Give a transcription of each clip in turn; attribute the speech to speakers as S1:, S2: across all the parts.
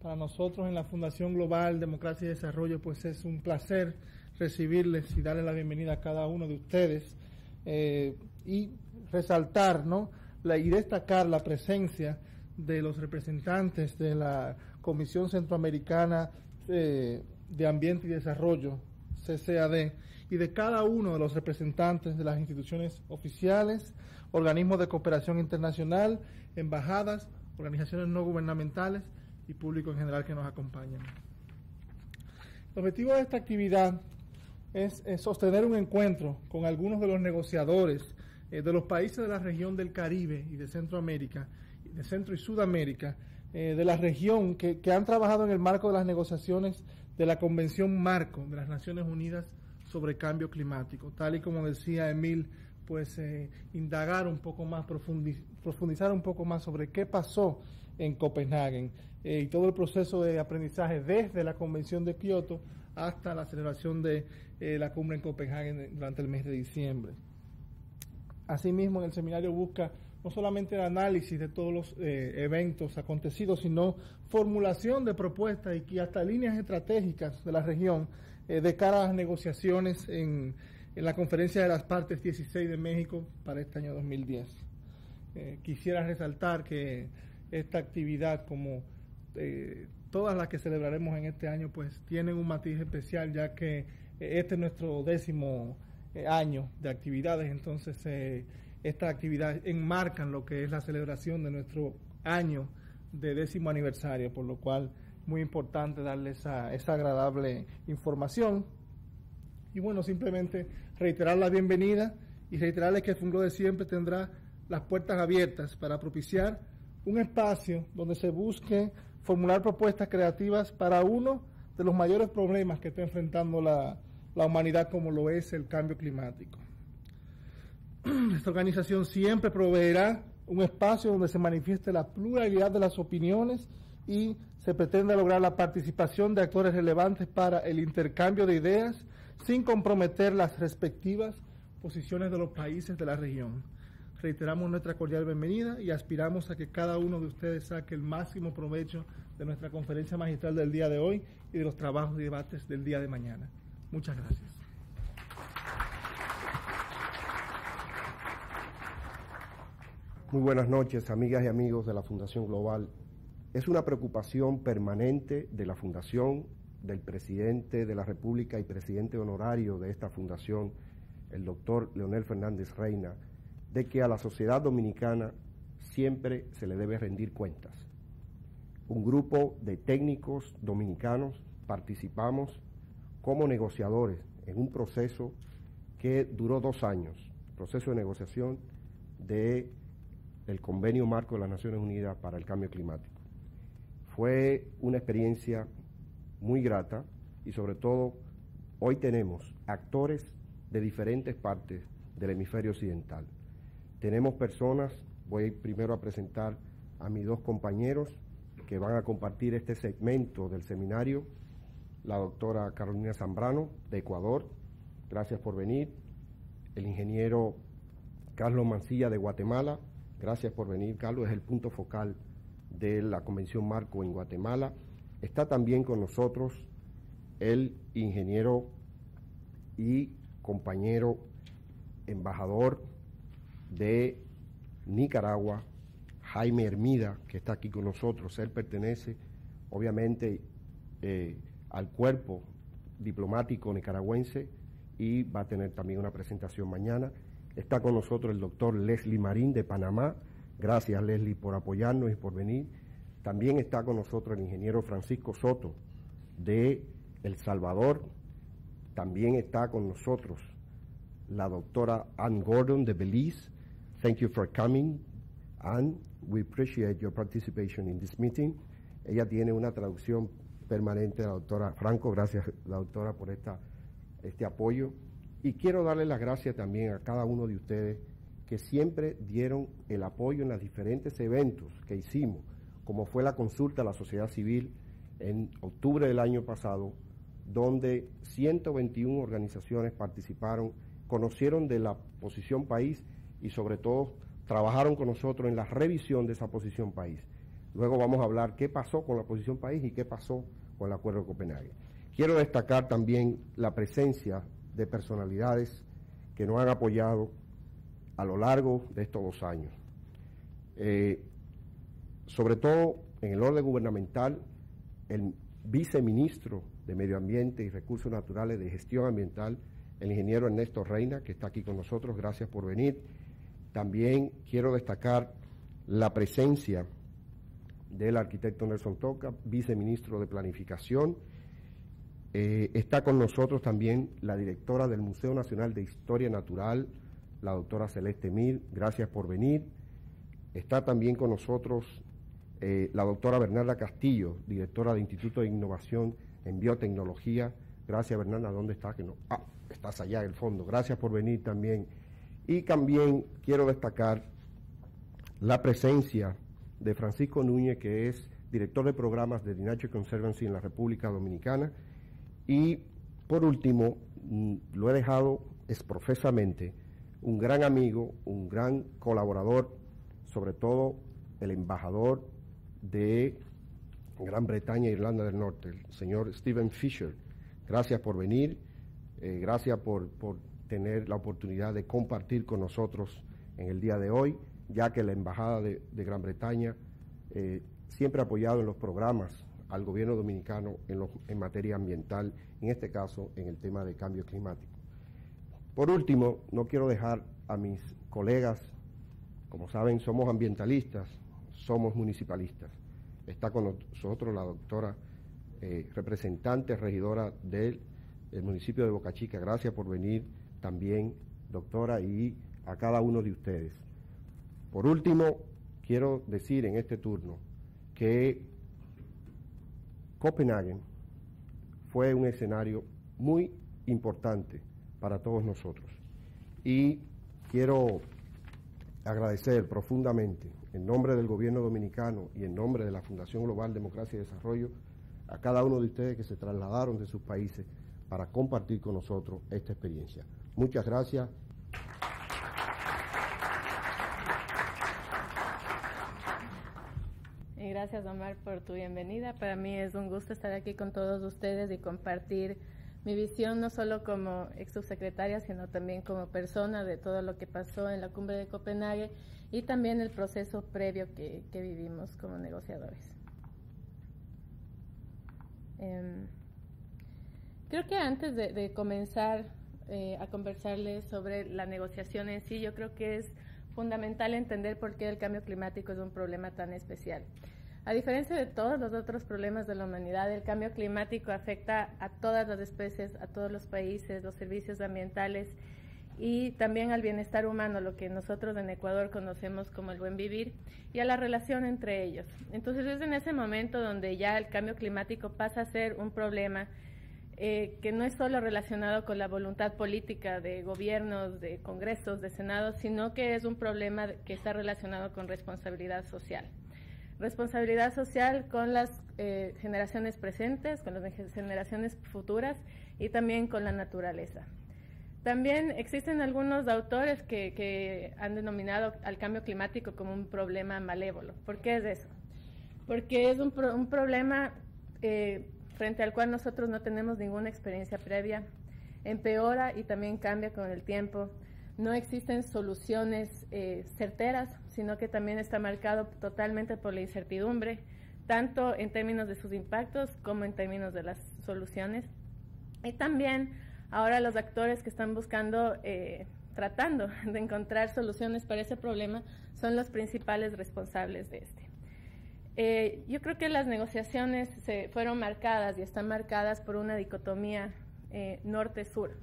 S1: Para nosotros en la Fundación Global Democracia y Desarrollo, pues es un placer recibirles y darles la bienvenida a cada uno de ustedes y resaltar, ¿no?, y destacar la presencia de los representantes de la Comisión Centroamericana de Ambiente y Desarrollo, CCAD, y de cada uno de los representantes de las instituciones oficiales, organismos de cooperación internacional, embajadas, organizaciones no gubernamentales y público en general que nos acompañan. El objetivo de esta actividad es sostener un encuentro con algunos de los negociadores de los países de la región del Caribe y de Centroamérica, de Centro y Sudamérica, de la región que han trabajado en el marco de las negociaciones de la Convención Marco de las Naciones Unidas sobre Cambio Climático. Tal y como decía Emil, pues indagar un poco más, profundizar un poco más sobre qué pasó en Copenhague y todo el proceso de aprendizaje desde la Convención de Kioto hasta la celebración de la cumbre en Copenhague durante el mes de diciembre. Asimismo, en el seminario busca no solamente el análisis de todos los eventos acontecidos, sino formulación de propuestas y hasta líneas estratégicas de la región de cara a las negociaciones en la Conferencia de las Partes 16 de México para este año 2010. Quisiera resaltar que esta actividad, como todas las que celebraremos en este año, pues tienen un matiz especial, ya que este es nuestro 10º año de actividades. Entonces esta actividad enmarcan lo que es la celebración de nuestro año de 10º aniversario, por lo cual muy importante darle esa agradable información. Y bueno, simplemente reiterar la bienvenida y reiterarles que el Funglode siempre tendrá las puertas abiertas para propiciar un espacio donde se busque formular propuestas creativas para uno de los mayores problemas que está enfrentando la humanidad, como lo es el cambio climático. Esta organización siempre proveerá un espacio donde se manifieste la pluralidad de las opiniones y se pretende lograr la participación de actores relevantes para el intercambio de ideas sin comprometer las respectivas posiciones de los países de la región. Reiteramos nuestra cordial bienvenida y aspiramos a que cada uno de ustedes saque el máximo provecho de nuestra conferencia magistral del día de hoy y de los trabajos y debates del día de mañana. Muchas gracias.
S2: Muy buenas noches, amigas y amigos de la Fundación Global. Es una preocupación permanente de la Fundación, del presidente de la República y presidente honorario de esta fundación, el doctor Leonel Fernández Reina, de que a la sociedad dominicana siempre se le debe rendir cuentas. Un grupo de técnicos dominicanos participamos como negociadores en un proceso que duró 2 años, proceso de negociación del Convenio Marco de las Naciones Unidas para el Cambio Climático. Fue una experiencia muy grata y sobre todo hoy tenemos actores de diferentes partes del hemisferio occidental. Tenemos personas, voy primero a presentar a mis 2 compañeros que van a compartir este segmento del seminario, la doctora Carolina Zambrano, de Ecuador, gracias por venir, el ingeniero Carlos Mancilla, de Guatemala, gracias por venir, Carlos, es el punto focal de la Convención Marco en Guatemala. Está también con nosotros el ingeniero y compañero embajador de Nicaragua, Jaime Hermida, que está aquí con nosotros. Él pertenece, obviamente, al cuerpo diplomático nicaragüense y va a tener también una presentación mañana. Está con nosotros el doctor Leslie Marín, de Panamá. Gracias, Leslie, por apoyarnos y por venir. También está con nosotros el ingeniero Francisco Soto, de El Salvador. También está con nosotros la doctora Ann Gordon, de Belize. Thank you for coming, and we appreciate your participation in this meeting. Ella tiene una traducción permanente de la doctora Franco. Gracias, la doctora, por este apoyo. Y quiero darle las gracias también a cada uno de ustedes que siempre dieron el apoyo en los diferentes eventos que hicimos, como fue la consulta a la sociedad civil en octubre del año pasado, donde 121 organizaciones participaron, conocieron de la posición país y sobre todo trabajaron con nosotros en la revisión de esa posición país. Luego vamos a hablar qué pasó con la posición país y qué pasó con el Acuerdo de Copenhague. Quiero destacar también la presencia de personalidades que nos han apoyado a lo largo de estos 2 años. Sobre todo en el orden gubernamental, el viceministro de Medio Ambiente y Recursos Naturales de Gestión Ambiental, el ingeniero Ernesto Reina, que está aquí con nosotros, gracias por venir. También quiero destacar la presencia del arquitecto Nelson Toca, viceministro de Planificación. Está con nosotros también la directora del Museo Nacional de Historia Natural, la doctora Celeste Mir, gracias por venir. Está también con nosotros la doctora Bernarda Castillo, directora del Instituto de Innovación en Biotecnología. Gracias, Bernarda, ¿dónde estás? Estás allá en el fondo. Gracias por venir también. Y también quiero destacar la presencia de Francisco Núñez, que es director de programas de The Nature Conservancy en la República Dominicana. Y, por último, lo he dejado exprofesamente, un gran amigo, un gran colaborador, sobre todo el embajador de Gran Bretaña e Irlanda del Norte, el señor Stephen Fisher. Gracias por venir, gracias por tener la oportunidad de compartir con nosotros en el día de hoy, ya que la Embajada de Gran Bretaña siempre ha apoyado en los programas al gobierno dominicano en materia ambiental, en este caso en el tema de cambio climático. Por último, no quiero dejar a mis colegas, como saben, somos ambientalistas, somos municipalistas. Está con nosotros la doctora representante, regidora del municipio de Boca Chica. Gracias por venir también, doctora, y a cada uno de ustedes. Por último, quiero decir en este turno que Copenhague fue un escenario muy importante para todos nosotros. Y quiero agradecer profundamente, en nombre del gobierno dominicano y en nombre de la Fundación Global Democracia y Desarrollo, a cada uno de ustedes que se trasladaron de sus países para compartir con nosotros esta experiencia. Muchas gracias.
S3: Gracias, Omar, por tu bienvenida. Para mí es un gusto estar aquí con todos ustedes y compartir mi visión, no solo como ex subsecretaria, sino también como persona de todo lo que pasó en la cumbre de Copenhague y también el proceso previo que vivimos como negociadores. Creo que antes de comenzar a conversarles sobre la negociación en sí, yo creo que es fundamental entender por qué el cambio climático es un problema tan especial. A diferencia de todos los otros problemas de la humanidad, el cambio climático afecta a todas las especies, a todos los países, los servicios ambientales y también al bienestar humano, lo que nosotros en Ecuador conocemos como el buen vivir, y a la relación entre ellos. Entonces es en ese momento donde ya el cambio climático pasa a ser un problema que no es solo relacionado con la voluntad política de gobiernos, de congresos, de senados, sino que es un problema que está relacionado con responsabilidad social. Responsabilidad social con las generaciones presentes, con las generaciones futuras y también con la naturaleza. También existen algunos autores que han denominado al cambio climático como un problema malévolo. ¿Por qué es eso? Porque es un problema frente al cual nosotros no tenemos ninguna experiencia previa, empeora y también cambia con el tiempo. No existen soluciones certeras, sino que también está marcado totalmente por la incertidumbre, tanto en términos de sus impactos como en términos de las soluciones. Y también ahora los actores que están buscando, tratando de encontrar soluciones para ese problema, son los principales responsables de este. Yo creo que las negociaciones fueron marcadas y están marcadas por una dicotomía norte-sur.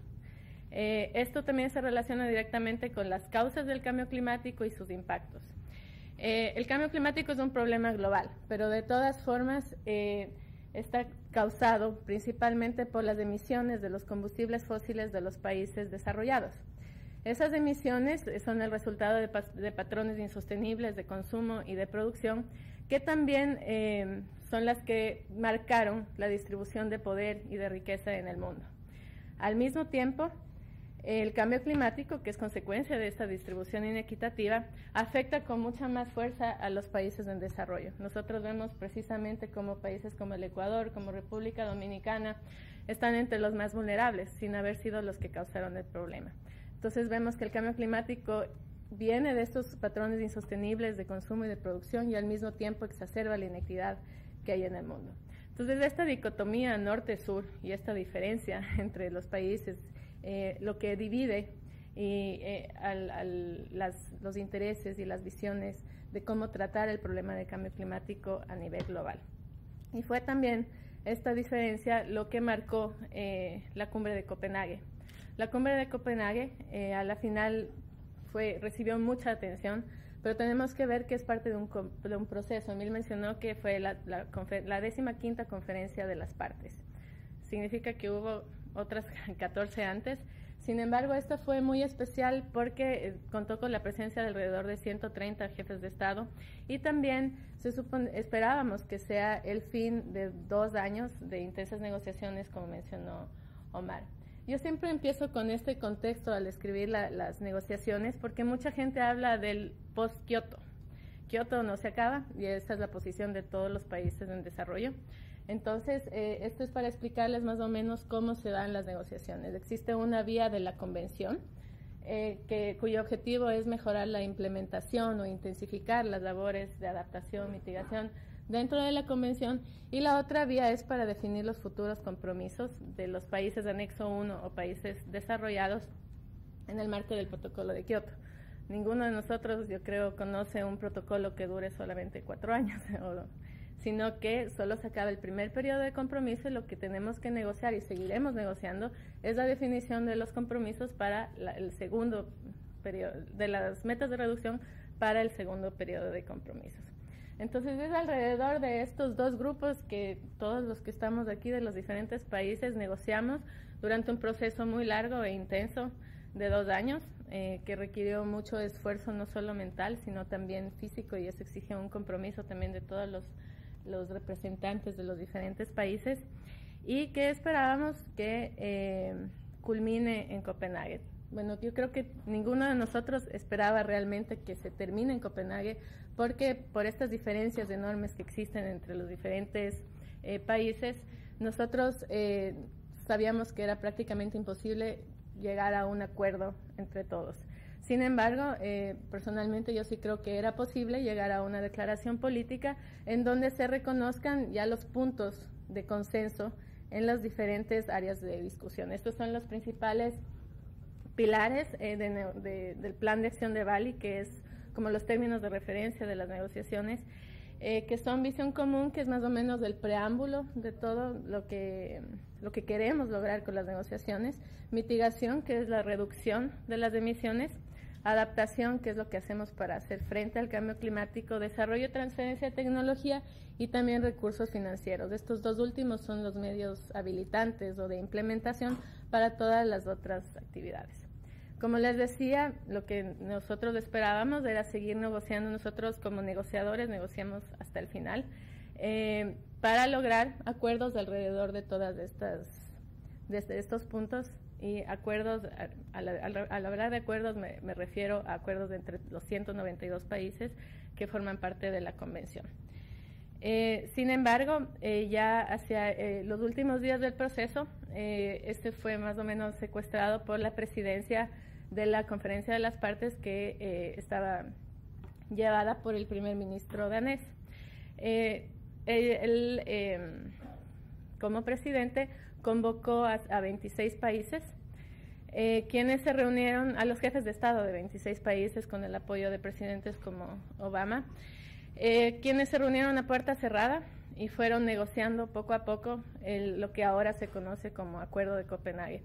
S3: Esto también se relaciona directamente con las causas del cambio climático y sus impactos. El cambio climático es un problema global, pero de todas formas está causado principalmente por las emisiones de los combustibles fósiles de los países desarrollados. Esas emisiones son el resultado de patrones insostenibles de consumo y de producción que también son las que marcaron la distribución de poder y de riqueza en el mundo. Al mismo tiempo, El cambio climático, que es consecuencia de esta distribución inequitativa, afecta con mucha más fuerza a los países en desarrollo. Nosotros vemos precisamente como países como el Ecuador, como República Dominicana, están entre los más vulnerables, sin haber sido los que causaron el problema. Entonces vemos que el cambio climático viene de estos patrones insostenibles de consumo y de producción y al mismo tiempo exacerba la inequidad que hay en el mundo. Entonces esta dicotomía norte-sur y esta diferencia entre los países, lo que divide los intereses y las visiones de cómo tratar el problema del cambio climático a nivel global. Y fue también esta diferencia lo que marcó la cumbre de Copenhague. La cumbre de Copenhague a la final recibió mucha atención, pero tenemos que ver que es parte de un proceso. Emil mencionó que fue la 15ª conferencia de las partes. Significa que hubo otras 14 antes. Sin embargo, esta fue muy especial porque contó con la presencia de alrededor de 130 jefes de Estado y también esperábamos que sea el fin de 2 años de intensas negociaciones, como mencionó Omar. Yo siempre empiezo con este contexto al escribir las negociaciones porque mucha gente habla del post-Kioto. Kioto no se acaba y esa es la posición de todos los países en desarrollo. Entonces, esto es para explicarles más o menos cómo se dan las negociaciones. Existe una vía de la convención cuyo objetivo es mejorar la implementación o intensificar las labores de adaptación, mitigación dentro de la convención, y la otra vía es para definir los futuros compromisos de los países de anexo 1 o países desarrollados en el marco del protocolo de Kioto. Ninguno de nosotros, yo creo, conoce un protocolo que dure solamente 4 años, sino que solo se acaba el primer periodo de compromiso y lo que tenemos que negociar y seguiremos negociando es la definición de los compromisos para el segundo periodo, de las metas de reducción para el segundo periodo de compromisos. Entonces es alrededor de estos 2 grupos que todos los que estamos aquí de los diferentes países negociamos durante un proceso muy largo e intenso de 2 años, que requirió mucho esfuerzo no solo mental, sino también físico, y eso exige un compromiso también de todos los representantes de los diferentes países, y que esperábamos que culmine en Copenhague. Bueno, yo creo que ninguno de nosotros esperaba realmente que se termine en Copenhague, porque por estas diferencias enormes que existen entre los diferentes países, nosotros sabíamos que era prácticamente imposible llegar a un acuerdo entre todos. Sin embargo, personalmente yo sí creo que era posible llegar a una declaración política en donde se reconozcan ya los puntos de consenso en las diferentes áreas de discusión. Estos son los principales pilares del plan de acción de Bali, que es como los términos de referencia de las negociaciones, que son visión común, que es más o menos el preámbulo de todo lo que queremos lograr con las negociaciones, mitigación, que es la reducción de las emisiones, adaptación, que es lo que hacemos para hacer frente al cambio climático, desarrollo y transferencia de tecnología, y también recursos financieros. Estos 2 últimos son los medios habilitantes o de implementación para todas las otras actividades. Como les decía, lo que nosotros esperábamos era seguir negociando. Nosotros como negociadores negociamos hasta el final para lograr acuerdos alrededor de todas estos puntos, y acuerdos, al hablar de acuerdos me refiero a acuerdos entre los 192 países que forman parte de la convención. Sin embargo, ya hacia los últimos días del proceso, este fue más o menos secuestrado por la presidencia de la Conferencia de las Partes, que estaba llevada por el primer ministro danés. Él, como presidente, convocó a 26 países, quienes se reunieron, a los jefes de Estado de 26 países con el apoyo de presidentes como Obama, quienes se reunieron a puerta cerrada y fueron negociando poco a poco lo que ahora se conoce como Acuerdo de Copenhague.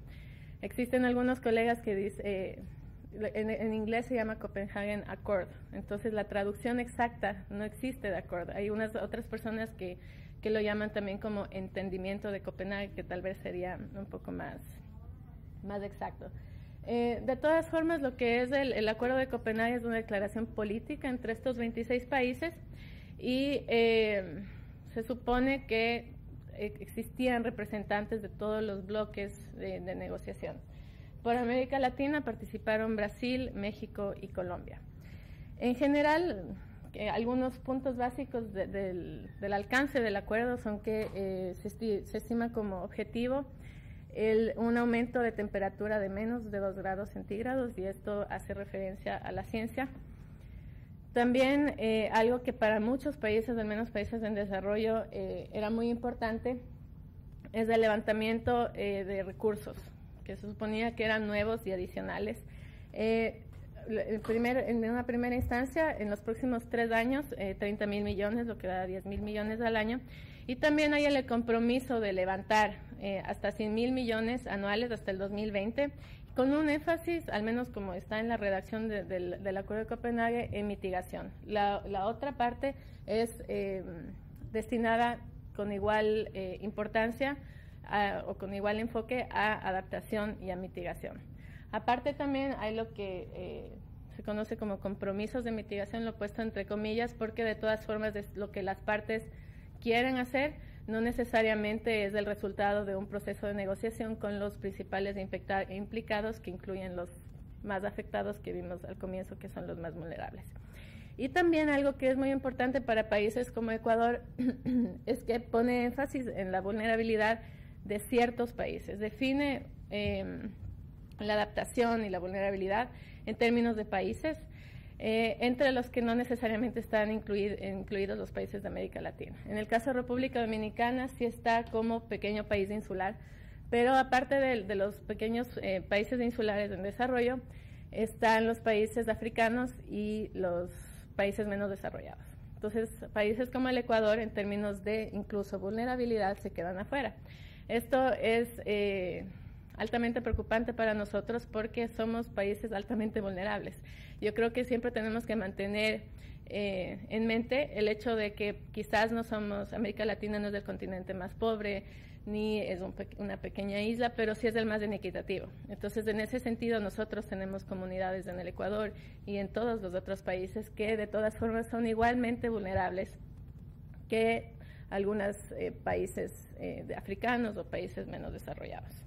S3: Existen algunos colegas que dicen, en inglés se llama Copenhagen Accord, entonces la traducción exacta no existe de acuerdo. Hay unas otras personas que lo llaman también como entendimiento de Copenhague, que tal vez sería un poco más exacto. De todas formas, lo que es el Acuerdo de Copenhague es una declaración política entre estos 26 países, y se supone que existían representantes de todos los bloques de negociación. Por América Latina participaron Brasil, México y Colombia. En general, algunos puntos básicos del alcance del acuerdo son que se estima como objetivo un aumento de temperatura de menos de 2 grados centígrados, y esto hace referencia a la ciencia. También algo que para muchos países, al menos países en desarrollo, era muy importante, es el levantamiento de recursos, que se suponía que eran nuevos y adicionales. En una primera instancia, en los próximos 3 años, 30.000 millones, lo que da 10.000 millones al año, y también hay el compromiso de levantar hasta 100.000 millones anuales hasta el 2020, con un énfasis, al menos como está en la redacción del Acuerdo de Copenhague, en mitigación. La otra parte es destinada con igual importancia o con igual enfoque a adaptación y a mitigación. Aparte también hay lo que se conoce como compromisos de mitigación, lo he puesto entre comillas, porque de todas formas es lo que las partes quieren hacer, no necesariamente es el resultado de un proceso de negociación con los principales implicados, que incluyen los más afectados que vimos al comienzo, que son los más vulnerables. Y también algo que es muy importante para países como Ecuador es que pone énfasis en la vulnerabilidad de ciertos países, define la adaptación y la vulnerabilidad en términos de países, entre los que no necesariamente están incluidos los países de América Latina. En el caso de República Dominicana sí está como pequeño país insular, pero aparte de los pequeños países insulares en desarrollo, están los países africanos y los países menos desarrollados. Entonces, países como el Ecuador, en términos de incluso vulnerabilidad, se quedan afuera. Esto es altamente preocupante para nosotros porque somos países altamente vulnerables. Yo creo que siempre tenemos que mantener en mente el hecho de que quizás no somos, América Latina no es el continente más pobre, ni es una pequeña isla, pero sí es el más inequitativo. Entonces, en ese sentido, nosotros tenemos comunidades en el Ecuador y en todos los otros países que de todas formas son igualmente vulnerables que algunos países africanos o países menos desarrollados.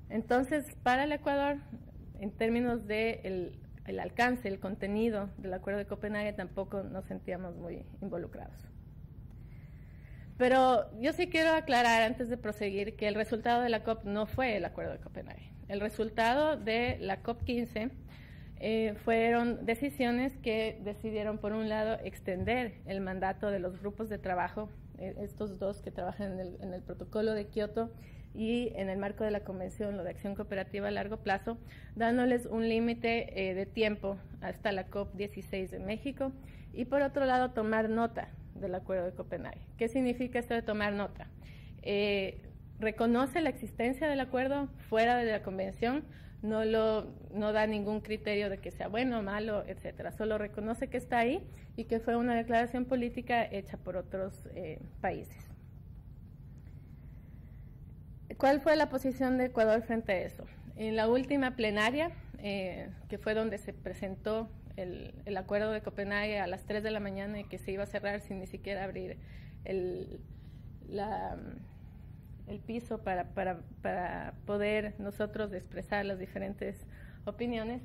S3: Entonces, para el Ecuador, en términos de el alcance, el contenido del Acuerdo de Copenhague, tampoco nos sentíamos muy involucrados. Pero yo sí quiero aclarar, antes de proseguir, que el resultado de la COP no fue el Acuerdo de Copenhague. El resultado de la COP15 fueron decisiones que decidieron, por un lado, extender el mandato de los grupos de trabajo, estos dos que trabajan en el protocolo de Kioto y en el marco de la Convención, lo de Acción Cooperativa a Largo Plazo, dándoles un límite de tiempo hasta la COP16 de México, y por otro lado tomar nota del Acuerdo de Copenhague. ¿Qué significa esto de tomar nota? Reconoce la existencia del acuerdo fuera de la Convención, no da ningún criterio de que sea bueno o malo, etcétera. Solo reconoce que está ahí y que fue una declaración política hecha por otros países. ¿Cuál fue la posición de Ecuador frente a eso? En la última plenaria, que fue donde se presentó el Acuerdo de Copenhague a las 3 de la mañana y que se iba a cerrar sin ni siquiera abrir el piso para poder nosotros expresar las diferentes opiniones,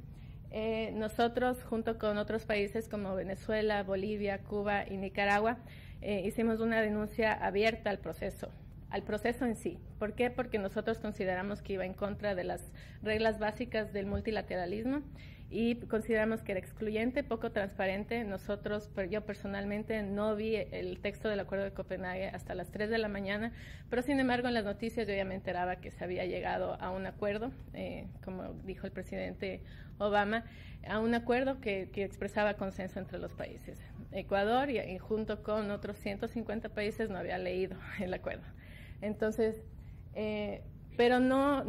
S3: nosotros, junto con otros países como Venezuela, Bolivia, Cuba y Nicaragua, hicimos una denuncia abierta al proceso en sí. ¿Por qué? Porque nosotros consideramos que iba en contra de las reglas básicas del multilateralismo y consideramos que era excluyente, poco transparente. Yo personalmente no vi el texto del Acuerdo de Copenhague hasta las 3 de la mañana, pero sin embargo en las noticias yo ya me enteraba que se había llegado a un acuerdo, como dijo el presidente Obama, a un acuerdo que expresaba consenso entre los países. Ecuador, y junto con otros 150 países, no había leído el acuerdo. Entonces, pero no,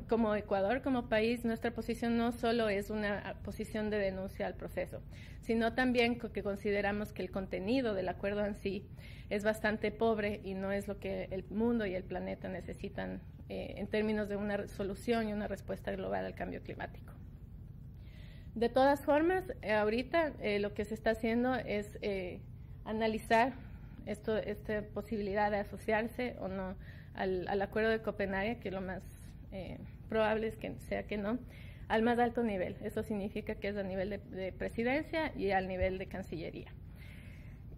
S3: como Ecuador, como país, nuestra posición no solo es una posición de denuncia al proceso, sino también que consideramos que el contenido del acuerdo en sí es bastante pobre y no es lo que el mundo y el planeta necesitan en términos de una solución y una respuesta global al cambio climático. De todas formas, ahorita lo que se está haciendo es analizar esta posibilidad de asociarse o no al Acuerdo de Copenhague, que es lo más probable es que sea que no, al más alto nivel. Eso significa que es a nivel de presidencia y al nivel de Cancillería.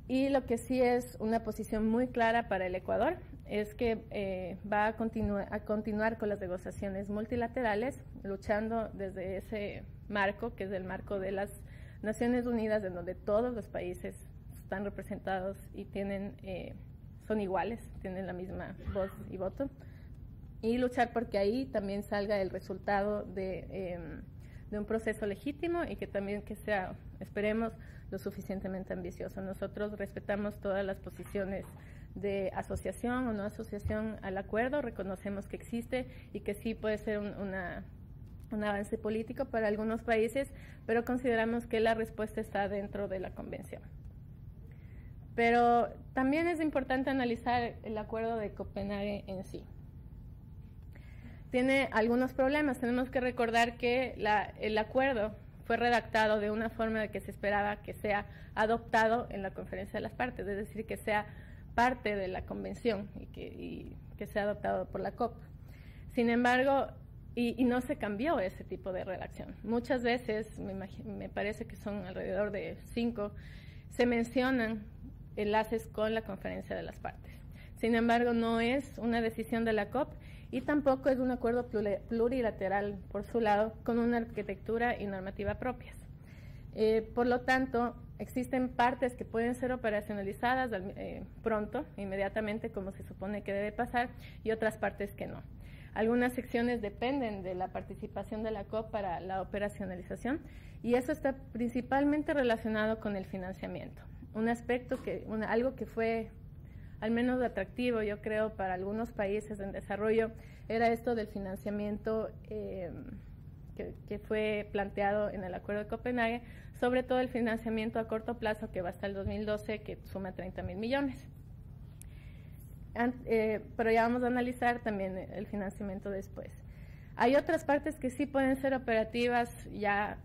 S3: Y lo que sí es una posición muy clara para el Ecuador es que va a continuar con las negociaciones multilaterales, luchando desde ese marco, que es el marco de las Naciones Unidas, en donde todos los países están representados y son iguales, tienen la misma voz y voto, y luchar porque ahí también salga el resultado de un proceso legítimo y que también que sea, esperemos, lo suficientemente ambicioso. Nosotros respetamos todas las posiciones de asociación o no asociación al acuerdo, reconocemos que existe y que sí puede ser un avance político para algunos países, pero consideramos que la respuesta está dentro de la convención. Pero también es importante analizar el acuerdo de Copenhague en sí. Tiene algunos problemas. Tenemos que recordar que el acuerdo fue redactado de una forma de que se esperaba que sea adoptado en la conferencia de las partes, es decir, que sea parte de la convención y que sea adoptado por la COP. Sin embargo, y no se cambió ese tipo de redacción. Muchas veces, me parece que son alrededor de 5, se mencionan enlaces con la conferencia de las partes. Sin embargo, no es una decisión de la COP y tampoco es un acuerdo plurilateral por su lado con una arquitectura y normativa propias. Por lo tanto, existen partes que pueden ser operacionalizadas pronto, inmediatamente, como se supone que debe pasar, y otras partes que no. Algunas secciones dependen de la participación de la COP para la operacionalización y eso está principalmente relacionado con el financiamiento. Un aspecto algo que fue al menos atractivo, yo creo, para algunos países en desarrollo, era esto del financiamiento que fue planteado en el Acuerdo de Copenhague, sobre todo el financiamiento a corto plazo que va hasta el 2012, que suma 30.000 millones. Pero ya vamos a analizar también el financiamiento después. Hay otras partes que sí pueden ser operativas ya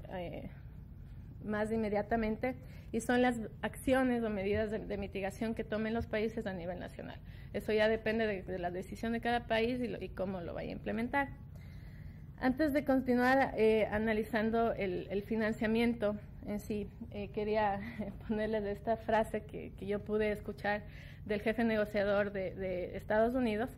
S3: más inmediatamente, y son las acciones o medidas de mitigación que tomen los países a nivel nacional. Eso ya depende de la decisión de cada país y cómo lo vaya a implementar. Antes de continuar analizando el financiamiento en sí, quería ponerles esta frase que yo pude escuchar del jefe negociador de Estados Unidos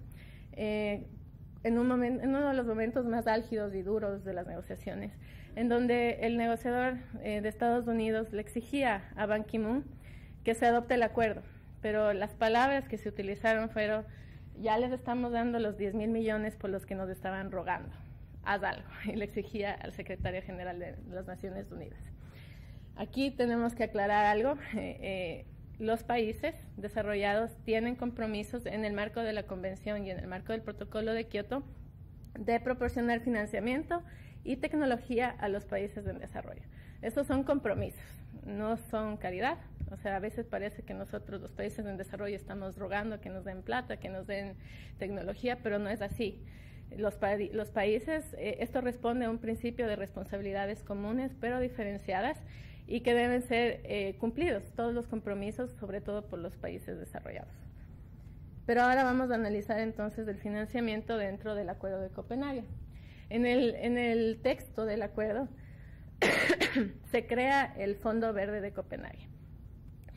S3: en uno de los momentos más álgidos y duros de las negociaciones, en donde el negociador de Estados Unidos le exigía a Ban Ki-moon que se adopte el acuerdo, pero las palabras que se utilizaron fueron: ya les estamos dando los 10.000 millones por los que nos estaban rogando, haz algo, y le exigía al secretario general de las Naciones Unidas. Aquí tenemos que aclarar algo. Los países desarrollados tienen compromisos en el marco de la Convención y en el marco del Protocolo de Kioto de proporcionar financiamiento y tecnología a los países en desarrollo. Esos son compromisos, no son caridad. O sea, a veces parece que nosotros, los países en desarrollo, estamos rogando que nos den plata, que nos den tecnología, pero no es así. Los países, esto responde a un principio de responsabilidades comunes, pero diferenciadas, y que deben ser cumplidos, todos los compromisos, sobre todo por los países desarrollados. Pero ahora vamos a analizar entonces el financiamiento dentro del Acuerdo de Copenhague. En el texto del acuerdo se crea el Fondo Verde de Copenhague,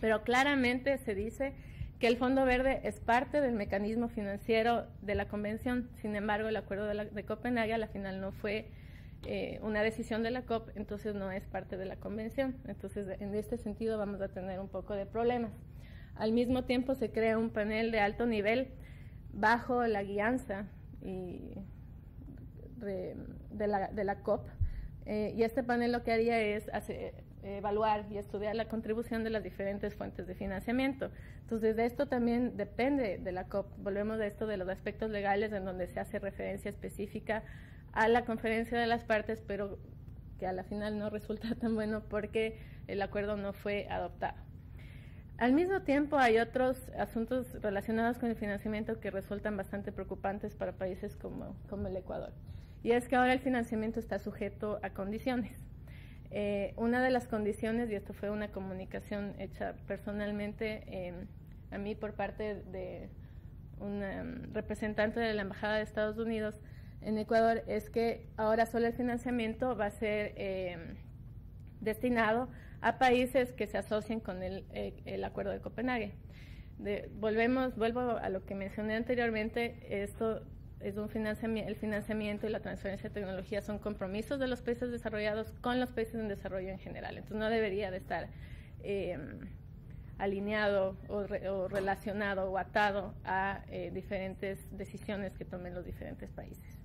S3: pero claramente se dice que el Fondo Verde es parte del mecanismo financiero de la Convención. Sin embargo, el Acuerdo de Copenhague a la final no fue una decisión de la COP, entonces no es parte de la Convención. Entonces, en este sentido vamos a tener un poco de problemas. Al mismo tiempo se crea un panel de alto nivel bajo la guianza de la COP, y este panel lo que haría es evaluar y estudiar la contribución de las diferentes fuentes de financiamiento. Entonces, de esto también depende de la COP. Volvemos a esto de los aspectos legales, en donde se hace referencia específica a la conferencia de las partes, pero que a la final no resulta tan bueno porque el acuerdo no fue adoptado. Al mismo tiempo, hay otros asuntos relacionados con el financiamiento que resultan bastante preocupantes para países como el Ecuador. Y es que ahora el financiamiento está sujeto a condiciones. Una de las condiciones, y esto fue una comunicación hecha personalmente a mí por parte de un representante de la Embajada de Estados Unidos, en Ecuador es que ahora solo el financiamiento va a ser destinado a países que se asocien con el Acuerdo de Copenhague. Vuelvo a lo que mencioné anteriormente. Esto es el financiamiento y la transferencia de tecnología son compromisos de los países desarrollados con los países en desarrollo en general. Entonces no debería de estar alineado o relacionado o atado a diferentes decisiones que tomen los diferentes países.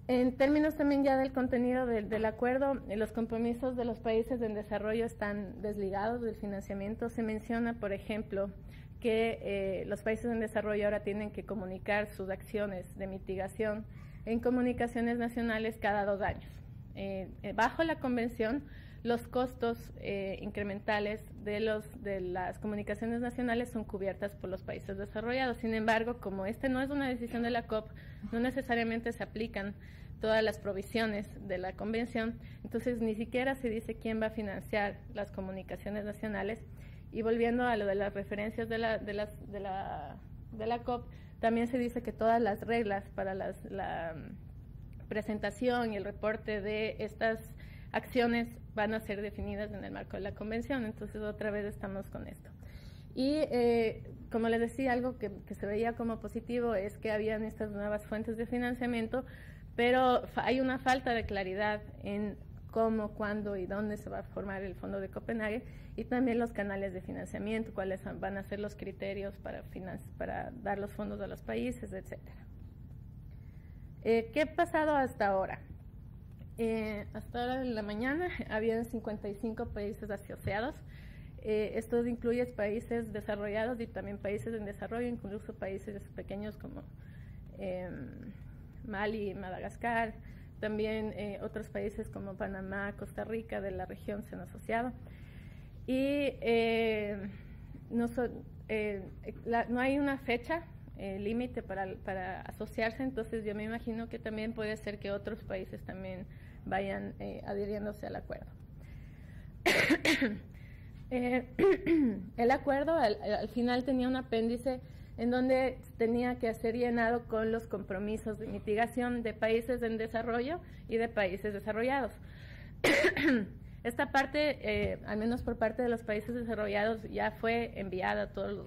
S3: En términos también ya del contenido del acuerdo, los compromisos de los países en desarrollo están desligados del financiamiento. Se menciona, por ejemplo, que los países en desarrollo ahora tienen que comunicar sus acciones de mitigación en comunicaciones nacionales cada 2 años. Bajo la convención, los costos incrementales de las comunicaciones nacionales son cubiertas por los países desarrollados. Sin embargo, como este no es una decisión de la COP, no necesariamente se aplican todas las provisiones de la convención, entonces ni siquiera se dice quién va a financiar las comunicaciones nacionales. Y volviendo a lo de las referencias de la COP, también se dice que todas las reglas para la presentación y el reporte de estas acciones van a ser definidas en el marco de la convención. Entonces otra vez estamos con esto. Y como les decía, algo que se veía como positivo es que habían estas nuevas fuentes de financiamiento, pero hay una falta de claridad en cómo, cuándo y dónde se va a formar el Fondo de Copenhague, y también los canales de financiamiento, cuáles van a ser los criterios para dar los fondos a los países, etcétera. ¿Qué ha pasado hasta ahora? Hasta ahora en la mañana habían 55 países asociados. Esto incluye países desarrollados y también países en desarrollo, incluso países pequeños como Mali, Madagascar, también otros países como Panamá, Costa Rica de la región se han asociado. Y no hay una fecha límite para asociarse, entonces yo me imagino que también puede ser que otros países también vayan adhiriéndose al acuerdo. El acuerdo al final tenía un apéndice en donde tenía que ser llenado con los compromisos de mitigación de países en desarrollo y de países desarrollados. Esta parte, al menos por parte de los países desarrollados, ya fue enviada todos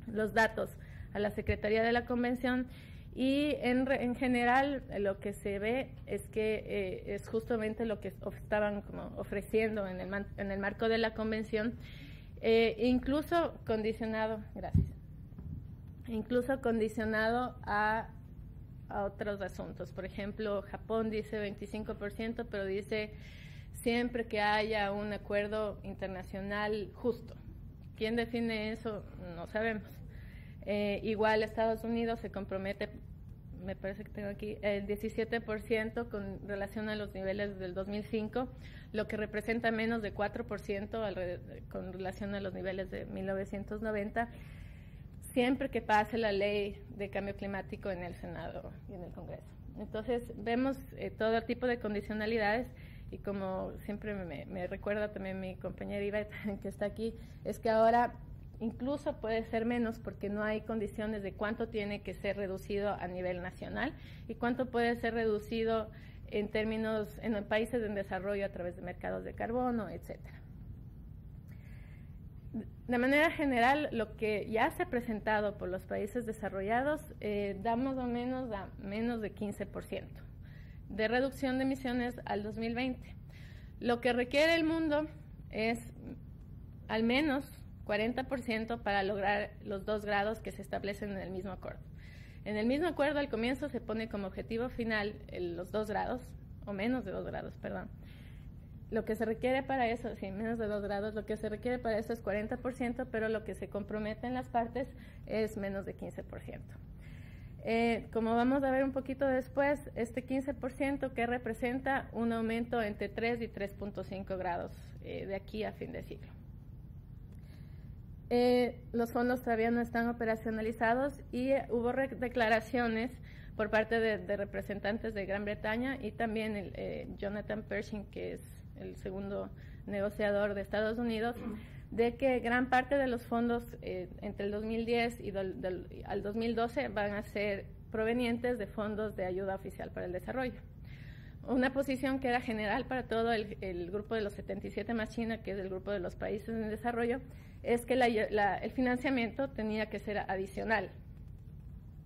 S3: los datos a la Secretaría de la Convención, y en general lo que se ve es que es justamente lo que estaban como ofreciendo en el marco de la Convención, incluso condicionado, a otros asuntos. Por ejemplo, Japón dice 25%, pero dice siempre que haya un acuerdo internacional justo. ¿Quién define eso? No sabemos. Igual Estados Unidos se compromete, me parece que tengo aquí, el 17% con relación a los niveles del 2005, lo que representa menos de 4% con relación a los niveles de 1990, siempre que pase la ley de cambio climático en el Senado y en el Congreso. Entonces vemos todo tipo de condicionalidades, y como siempre me recuerda también mi compañera Ivette, que está aquí, es que ahora incluso puede ser menos porque no hay condiciones de cuánto tiene que ser reducido a nivel nacional y cuánto puede ser reducido en países en desarrollo a través de mercados de carbono, etcétera. De manera general, lo que ya se ha presentado por los países desarrollados da más o menos a menos de 15% de reducción de emisiones al 2020. Lo que requiere el mundo es al menos 40% para lograr los 2 grados que se establecen en el mismo acuerdo. En el mismo acuerdo, al comienzo se pone como objetivo final los 2 grados, o menos de 2 grados, perdón. Lo que se requiere para eso, sí, menos de 2 grados, lo que se requiere para eso es 40%, pero lo que se compromete en las partes es menos de 15%. Como vamos a ver un poquito después, este 15% que representa un aumento entre 3 y 3.5 grados de aquí a fin de siglo. Los fondos todavía no están operacionalizados y hubo declaraciones por parte de representantes de Gran Bretaña y también Jonathan Pershing, que es el segundo negociador de Estados Unidos, de que gran parte de los fondos entre el 2010 y al 2012 van a ser provenientes de fondos de ayuda oficial para el desarrollo. Una posición que era general para todo el grupo de los 77 más China, que es el grupo de los países en desarrollo, es que el financiamiento tenía que ser adicional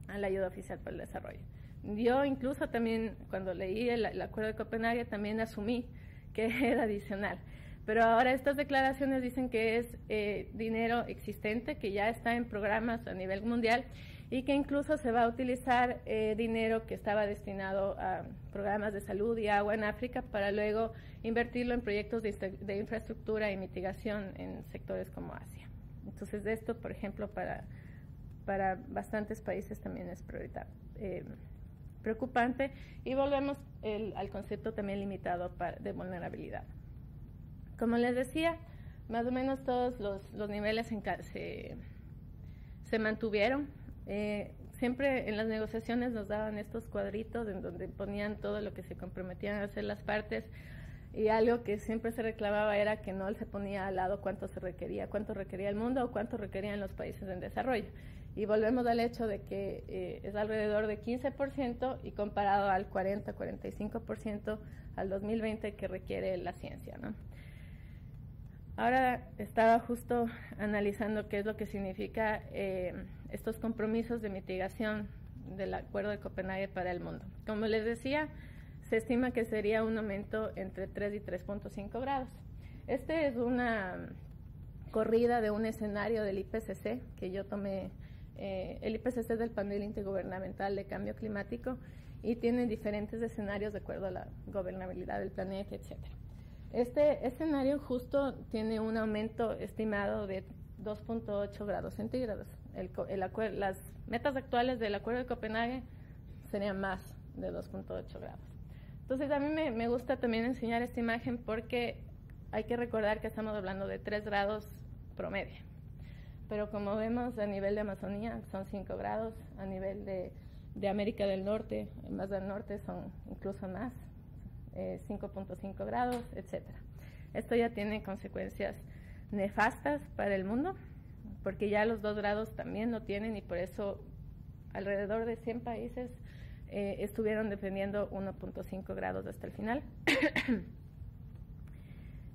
S3: a la ayuda oficial para el desarrollo. Yo incluso también, cuando leí el Acuerdo de Copenhague, también asumí que era adicional. Pero ahora estas declaraciones dicen que es dinero existente, que ya está en programas a nivel mundial y que incluso se va a utilizar dinero que estaba destinado a programas de salud y agua en África para luego invertirlo en proyectos de infraestructura y mitigación en sectores como Asia. Entonces, esto, por ejemplo, para bastantes países también es prioritario. Preocupante, y volvemos al concepto también limitado de vulnerabilidad. Como les decía, más o menos todos los niveles se mantuvieron. Siempre en las negociaciones nos daban estos cuadritos en donde ponían todo lo que se comprometían a hacer las partes, y algo que siempre se reclamaba era que no se ponía al lado cuánto requería el mundo o cuánto requerían los países en desarrollo. Y volvemos al hecho de que es alrededor de 15% y comparado al 40-45% al 2020 que requiere la ciencia, ¿no? Ahora estaba justo analizando qué es lo que significa estos compromisos de mitigación del Acuerdo de Copenhague para el mundo. Como les decía, se estima que sería un aumento entre 3 y 3.5 grados. Este es una corrida de un escenario del IPCC que yo tomé. El IPCC es del Panel Intergubernamental de Cambio Climático y tiene diferentes escenarios de acuerdo a la gobernabilidad del planeta, etc. Este escenario justo tiene un aumento estimado de 2.8 grados centígrados. Las metas actuales del Acuerdo de Copenhague serían más de 2.8 grados. Entonces, a mí me gusta también enseñar esta imagen porque hay que recordar que estamos hablando de 3 grados promedio. Pero como vemos, a nivel de Amazonía son 5 grados, a nivel de América del Norte, más del norte son incluso más, 5.5 grados, etc. Esto ya tiene consecuencias nefastas para el mundo, porque ya los 2 grados también lo tienen, y por eso alrededor de 100 países estuvieron defendiendo 1.5 grados hasta el final.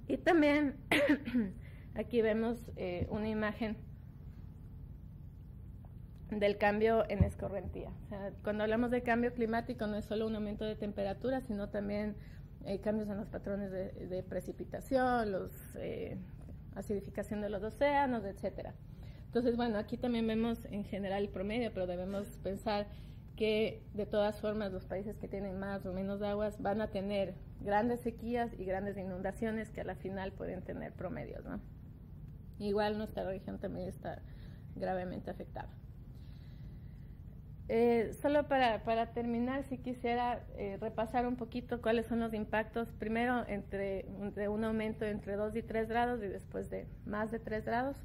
S3: Y también aquí vemos una imagen del cambio en escorrentía. O sea, cuando hablamos de cambio climático no es solo un aumento de temperatura, sino también cambios en los patrones de precipitación, acidificación de los océanos, etcétera. Entonces, bueno, aquí también vemos en general el promedio, pero debemos pensar que de todas formas los países que tienen más o menos aguas van a tener grandes sequías y grandes inundaciones que a la final pueden tener promedios, ¿no? Igual nuestra región también está gravemente afectada. Solo para terminar, si quisiera repasar un poquito cuáles son los impactos, primero entre un aumento entre 2 y 3 grados y después de más de 3 grados.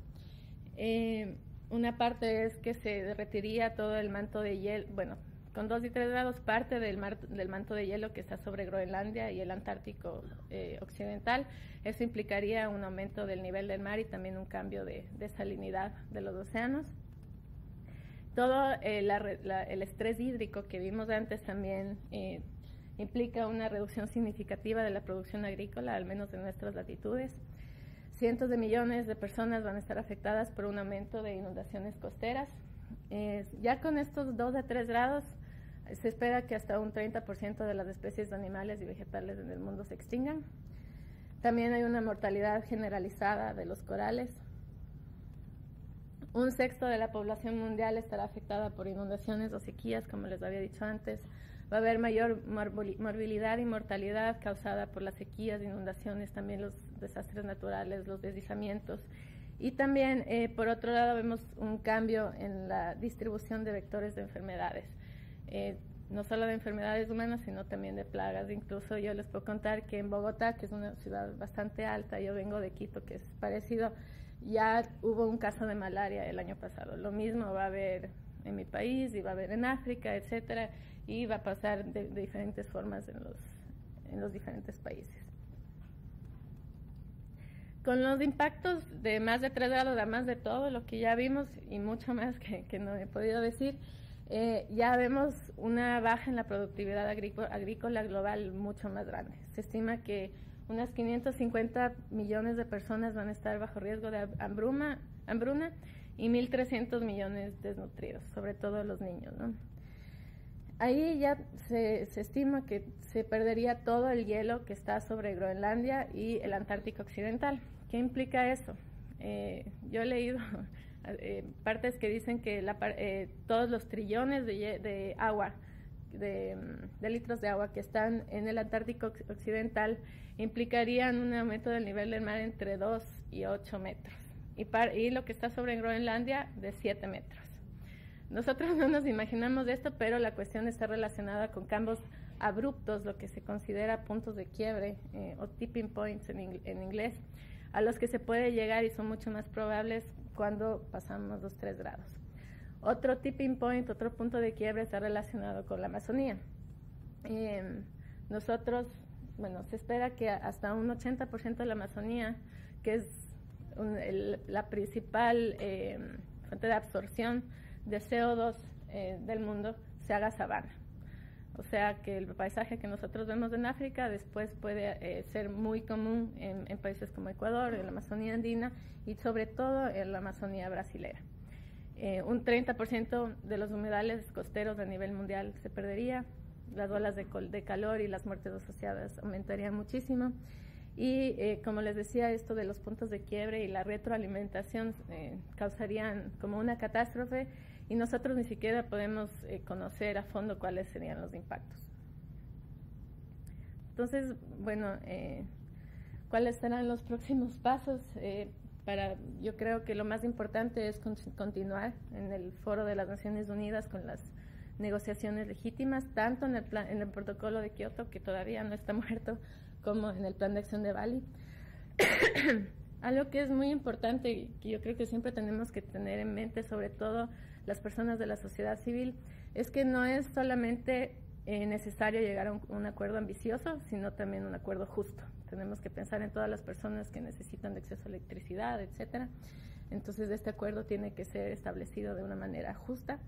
S3: Una parte es que se derretiría todo el manto de hielo, bueno, con 2 y 3 grados parte del manto de hielo que está sobre Groenlandia y el Antártico occidental. Eso implicaría un aumento del nivel del mar y también un cambio de salinidad de los océanos. Todo el estrés hídrico que vimos antes también implica una reducción significativa de la producción agrícola, al menos en nuestras latitudes. Cientos de millones de personas van a estar afectadas por un aumento de inundaciones costeras. Ya con estos 2 a 3 grados, se espera que hasta un 30% de las especies animales y vegetales en el mundo se extingan. También hay una mortalidad generalizada de los corales. 1/6 de la población mundial estará afectada por inundaciones o sequías, como les había dicho antes. Va a haber mayor morbilidad y mortalidad causada por las sequías, inundaciones, también los desastres naturales, los deslizamientos. Y también, por otro lado, vemos un cambio en la distribución de vectores de enfermedades. No solo de enfermedades humanas, sino también de plagas. Incluso yo les puedo contar que en Bogotá, que es una ciudad bastante alta, yo vengo de Quito, que es parecido, ya hubo un caso de malaria el año pasado. Lo mismo va a haber en mi país y va a haber en África, etcétera, y va a pasar de diferentes formas en los diferentes países. Con los impactos de más de 3 grados, además de todo lo que ya vimos y mucho más que no he podido decir, ya vemos una baja en la productividad agrícola global mucho más grande. Se estima que unas 550 millones de personas van a estar bajo riesgo de hambruna y 1.300 millones desnutridos, sobre todo los niños, ¿no? Ahí ya se estima que se perdería todo el hielo que está sobre Groenlandia y el Antártico Occidental. ¿Qué implica eso? Yo he leído partes que dicen que todos los trillones de agua, de litros de agua que están en el Antártico Occidental implicarían un aumento del nivel del mar entre 2 y 8 metros. Y lo que está sobre Groenlandia de 7 metros. Nosotros no nos imaginamos esto, pero la cuestión está relacionada con cambios abruptos, lo que se considera puntos de quiebre o tipping points en inglés, a los que se puede llegar y son mucho más probables cuando pasamos los 3 grados. Otro tipping point, otro punto de quiebre está relacionado con la Amazonía. Se espera que hasta un 80% de la Amazonía, que es la principal fuente de absorción de CO2 del mundo, se haga sabana. O sea que el paisaje que nosotros vemos en África después puede ser muy común en países como Ecuador, en la Amazonía andina y sobre todo en la Amazonía brasilera. Un 30% de los humedales costeros a nivel mundial se perdería, las olas de calor y las muertes asociadas aumentarían muchísimo. Y como les decía, esto de los puntos de quiebre y la retroalimentación causarían como una catástrofe y nosotros ni siquiera podemos conocer a fondo cuáles serían los impactos. Entonces, bueno, ¿cuáles serán los próximos pasos? Yo creo que lo más importante es continuar en el Foro de las Naciones Unidas con las negociaciones legítimas, tanto en el protocolo de Kioto, que todavía no está muerto, como en el Plan de Acción de Bali. Algo que es muy importante y que yo creo que siempre tenemos que tener en mente, sobre todo las personas de la sociedad civil, es que no es solamente necesario llegar a un acuerdo ambicioso, sino también un acuerdo justo. Tenemos que pensar en todas las personas que necesitan de acceso a electricidad, etcétera. Entonces, este acuerdo tiene que ser establecido de una manera justa.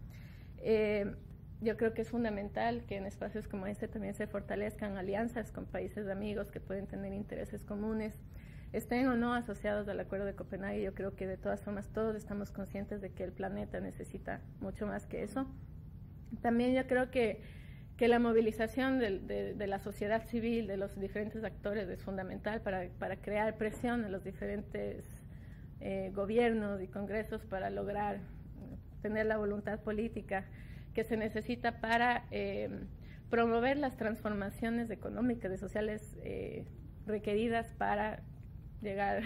S3: Yo creo que es fundamental que en espacios como este también se fortalezcan alianzas con países amigos que pueden tener intereses comunes, estén o no asociados al Acuerdo de Copenhague. Yo creo que de todas formas todos estamos conscientes de que el planeta necesita mucho más que eso. También yo creo que la movilización de la sociedad civil, de los diferentes actores, es fundamental para crear presión a los diferentes gobiernos y congresos para lograr tener la voluntad política que se necesita para promover las transformaciones económicas y sociales requeridas para llegar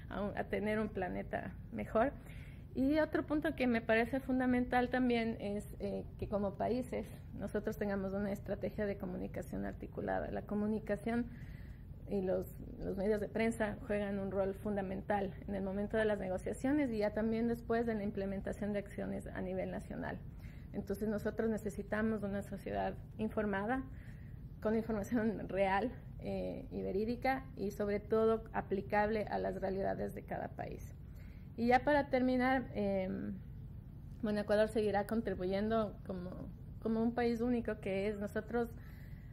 S3: a tener un planeta mejor. Y otro punto que me parece fundamental también es que como países nosotros tengamos una estrategia de comunicación articulada. La comunicación y los medios de prensa juegan un rol fundamental en el momento de las negociaciones y ya también después de la implementación de acciones a nivel nacional. Entonces nosotros necesitamos una sociedad informada, con información real y verídica y sobre todo aplicable a las realidades de cada país. Y ya para terminar, Ecuador seguirá contribuyendo como un país único que es. Nosotros,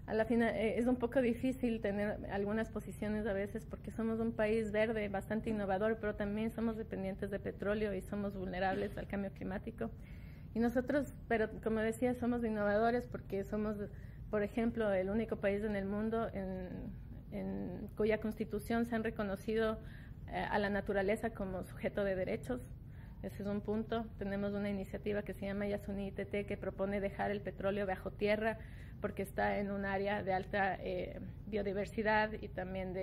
S3: a la final, es un poco difícil tener algunas posiciones a veces porque somos un país verde, bastante innovador, pero también somos dependientes de petróleo y somos vulnerables al cambio climático. Y nosotros, pero como decía, somos innovadores porque somos, por ejemplo, el único país en el mundo en cuya constitución se han reconocido a la naturaleza como sujeto de derechos. Ese es un punto. Tenemos una iniciativa que se llama Yasuní ITT que propone dejar el petróleo bajo tierra porque está en un área de alta biodiversidad y también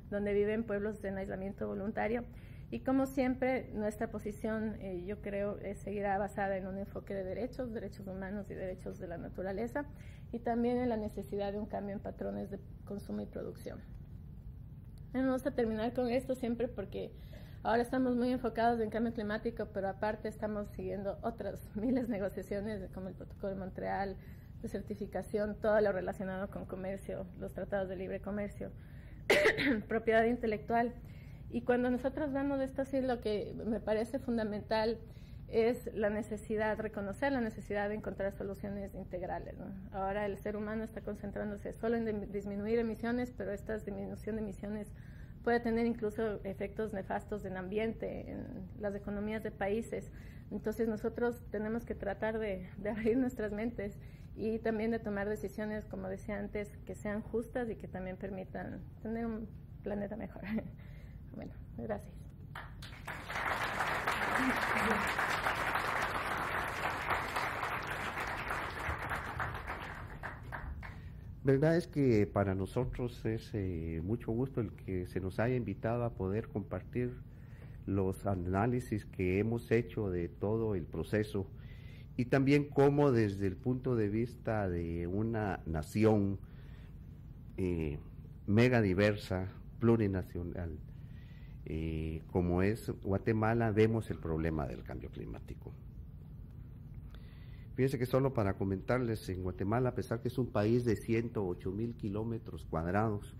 S3: donde viven pueblos en aislamiento voluntario. Y como siempre, nuestra posición, yo creo, seguirá basada en un enfoque de derechos humanos y derechos de la naturaleza, y también en la necesidad de un cambio en patrones de consumo y producción. Me gusta terminar con esto siempre porque ahora estamos muy enfocados en cambio climático, pero aparte estamos siguiendo otras miles de negociaciones, como el Protocolo de Montreal, de certificación, todo lo relacionado con comercio, los tratados de libre comercio, propiedad intelectual. Y cuando nosotros vemos esto, sí, lo que me parece fundamental es la necesidad, reconocer la necesidad de encontrar soluciones integrales, ¿no? Ahora el ser humano está concentrándose solo en disminuir emisiones, pero esta disminución de emisiones puede tener incluso efectos nefastos en el ambiente, en las economías de países. Entonces nosotros tenemos que tratar de abrir nuestras mentes y también de tomar decisiones, como decía antes, que sean justas y que también permitan tener un planeta mejor. Bueno, gracias.
S4: Verdad es que para nosotros es mucho gusto el que se nos haya invitado a poder compartir los análisis que hemos hecho de todo el proceso y también cómo desde el punto de vista de una nación mega diversa, plurinacional, como es Guatemala, vemos el problema del cambio climático. Fíjense que solo para comentarles, en Guatemala, a pesar que es un país de 108,000 kilómetros cuadrados,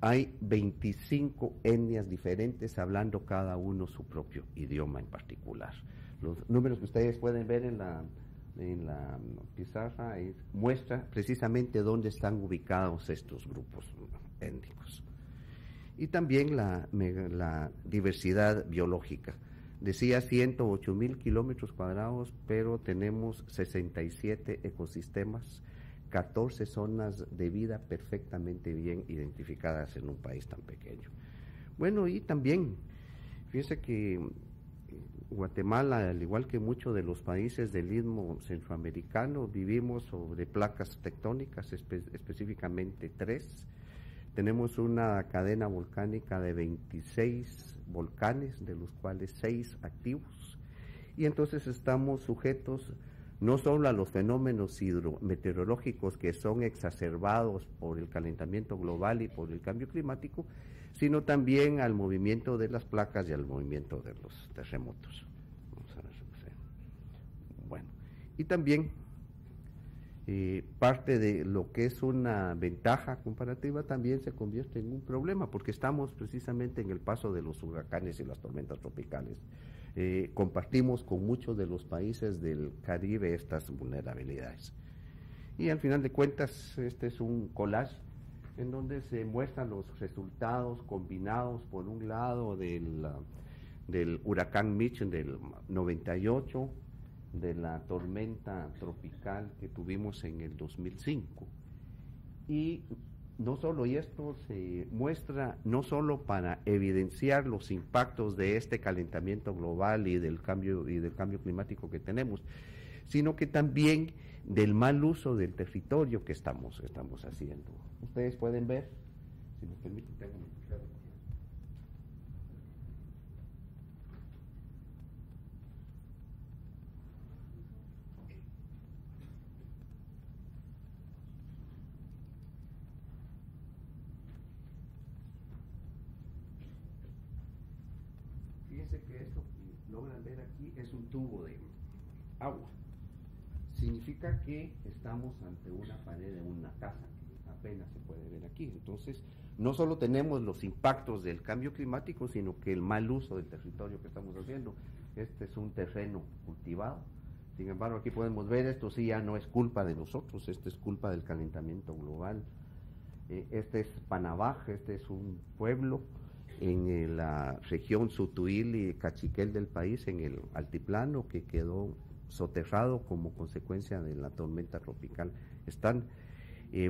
S4: hay 25 etnias diferentes hablando cada uno su propio idioma en particular. Los números que ustedes pueden ver en la pizarra muestra precisamente dónde están ubicados estos grupos étnicos. Y también la diversidad biológica. Decía 108,000 kilómetros cuadrados, pero tenemos 67 ecosistemas, 14 zonas de vida perfectamente bien identificadas en un país tan pequeño. Bueno, y también, fíjense que Guatemala, al igual que muchos de los países del istmo centroamericano, vivimos sobre placas tectónicas, específicamente 3. Tenemos una cadena volcánica de 26 volcanes, de los cuales 6 activos, y entonces estamos sujetos no solo a los fenómenos hidrometeorológicos que son exacerbados por el calentamiento global y por el cambio climático, sino también al movimiento de las placas y al movimiento de los terremotos. Bueno, y también parte de lo que es una ventaja comparativa también se convierte en un problema, porque estamos precisamente en el paso de los huracanes y las tormentas tropicales. Compartimos con muchos de los países del Caribe estas vulnerabilidades. Y al final de cuentas, este es un collage en donde se muestran los resultados combinados, por un lado, del huracán Mitch del 98, de la tormenta tropical que tuvimos en el 2005. Y no solo, y esto se muestra no solo para evidenciar los impactos de este calentamiento global y del cambio climático que tenemos, sino que también del mal uso del territorio que estamos haciendo. Ustedes pueden ver, si me permiten, tengo un micrófono. Fíjense que esto que logran ver aquí es un tubo de agua. Significa que estamos ante una pared de una casa, que apenas se puede ver aquí. Entonces, no solo tenemos los impactos del cambio climático, sino que el mal uso del territorio que estamos haciendo. Este es un terreno cultivado. Sin embargo, aquí podemos ver, esto sí ya no es culpa de nosotros, esto es culpa del calentamiento global. Este es Panabaj, este es un pueblo en la región Sutuil y Cachiquel del país, en el altiplano, que quedó soterrado como consecuencia de la tormenta tropical.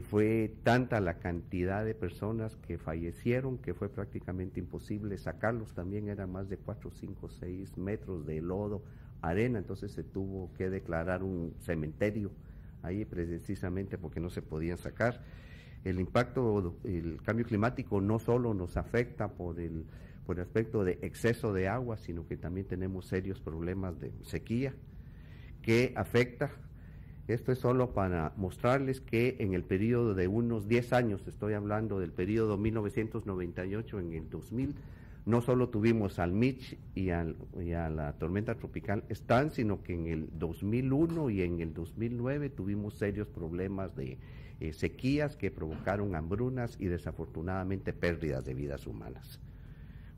S4: Fue tanta la cantidad de personas que fallecieron que fue prácticamente imposible sacarlos. También eran más de 4, 5, 6 metros de lodo, arena, entonces se tuvo que declarar un cementerio ahí precisamente porque no se podían sacar. El impacto, el cambio climático no solo nos afecta por el aspecto de exceso de agua, sino que también tenemos serios problemas de sequía que afecta. Esto es solo para mostrarles que en el periodo de unos 10 años, estoy hablando del periodo 1998 en el 2000, no solo tuvimos al Mitch y a la tormenta tropical Stan, sino que en el 2001 y en el 2009 tuvimos serios problemas de sequías que provocaron hambrunas y desafortunadamente pérdidas de vidas humanas.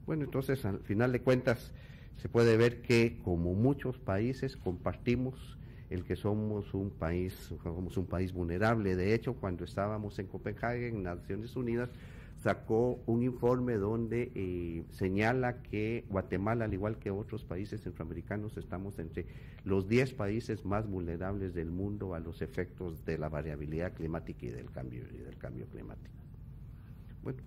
S4: Bueno, entonces al final de cuentas, se puede ver que, como muchos países, compartimos el que somos un país vulnerable. De hecho, cuando estábamos en Copenhague, en Naciones Unidas, sacó un informe donde señala que Guatemala, al igual que otros países centroamericanos, estamos entre los 10 países más vulnerables del mundo a los efectos de la variabilidad climática y del cambio climático. Bueno,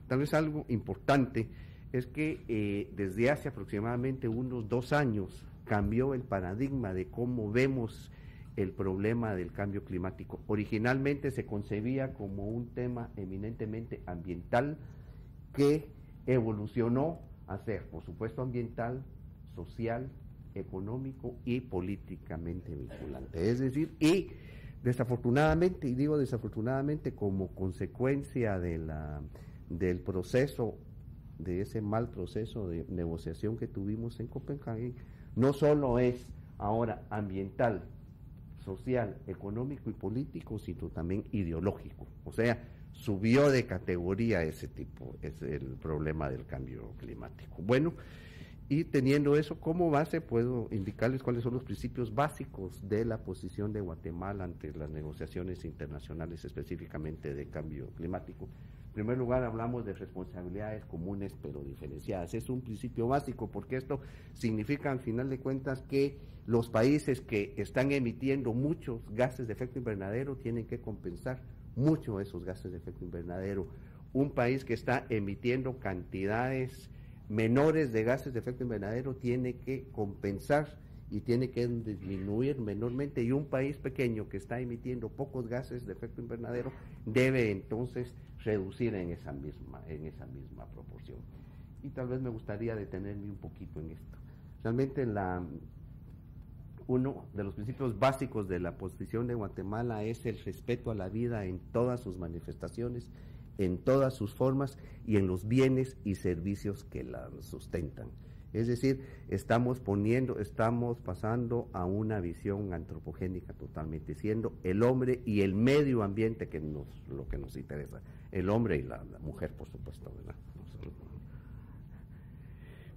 S4: tal vez algo importante es que desde hace aproximadamente unos 2 años cambió el paradigma de cómo vemos el problema del cambio climático. Originalmente se concebía como un tema eminentemente ambiental que evolucionó a ser, por supuesto, ambiental, social, económico y políticamente vinculante. Es decir, y desafortunadamente, y digo desafortunadamente como consecuencia del proceso, de ese mal proceso de negociación que tuvimos en Copenhague, no solo es ahora ambiental, social, económico y político, sino también ideológico. O sea, subió de categoría ese tipo, es el problema del cambio climático. Bueno, y teniendo eso como base, puedo indicarles cuáles son los principios básicos de la posición de Guatemala ante las negociaciones internacionales, específicamente de cambio climático. En primer lugar, hablamos de responsabilidades comunes pero diferenciadas. Es un principio básico porque esto significa, al final de cuentas, que los países que están emitiendo muchos gases de efecto invernadero tienen que compensar mucho esos gases de efecto invernadero. Un país que está emitiendo cantidades menores de gases de efecto invernadero tiene que compensar y tiene que disminuir menormente, y un país pequeño que está emitiendo pocos gases de efecto invernadero debe entonces reducir en esa misma proporción. Y tal vez me gustaría detenerme un poquito en esto. Realmente uno de los principios básicos de la posición de Guatemala es el respeto a la vida en todas sus manifestaciones, en todas sus formas y en los bienes y servicios que la sustentan. Es decir, estamos pasando a una visión antropogénica totalmente, siendo el hombre y el medio ambiente lo que nos interesa, el hombre y la mujer, por supuesto, ¿verdad?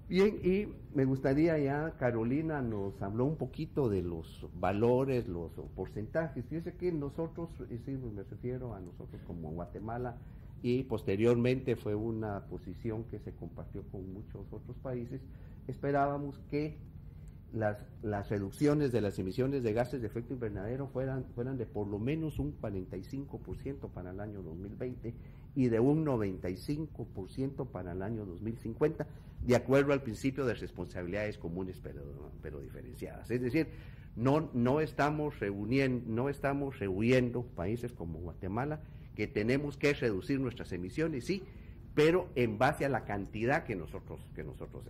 S4: Bien, y me gustaría ya, Carolina nos habló un poquito de los valores, los porcentajes. Fíjese que nosotros, y sí, me refiero a nosotros como Guatemala, y posteriormente fue una posición que se compartió con muchos otros países, esperábamos que las reducciones de las emisiones de gases de efecto invernadero fueran de por lo menos un 45% para el año 2020 y de un 95% para el año 2050, de acuerdo al principio de responsabilidades comunes pero diferenciadas. Es decir, no estamos rehuyendo países como Guatemala, que tenemos que reducir nuestras emisiones, sí, pero en base a la cantidad que nosotros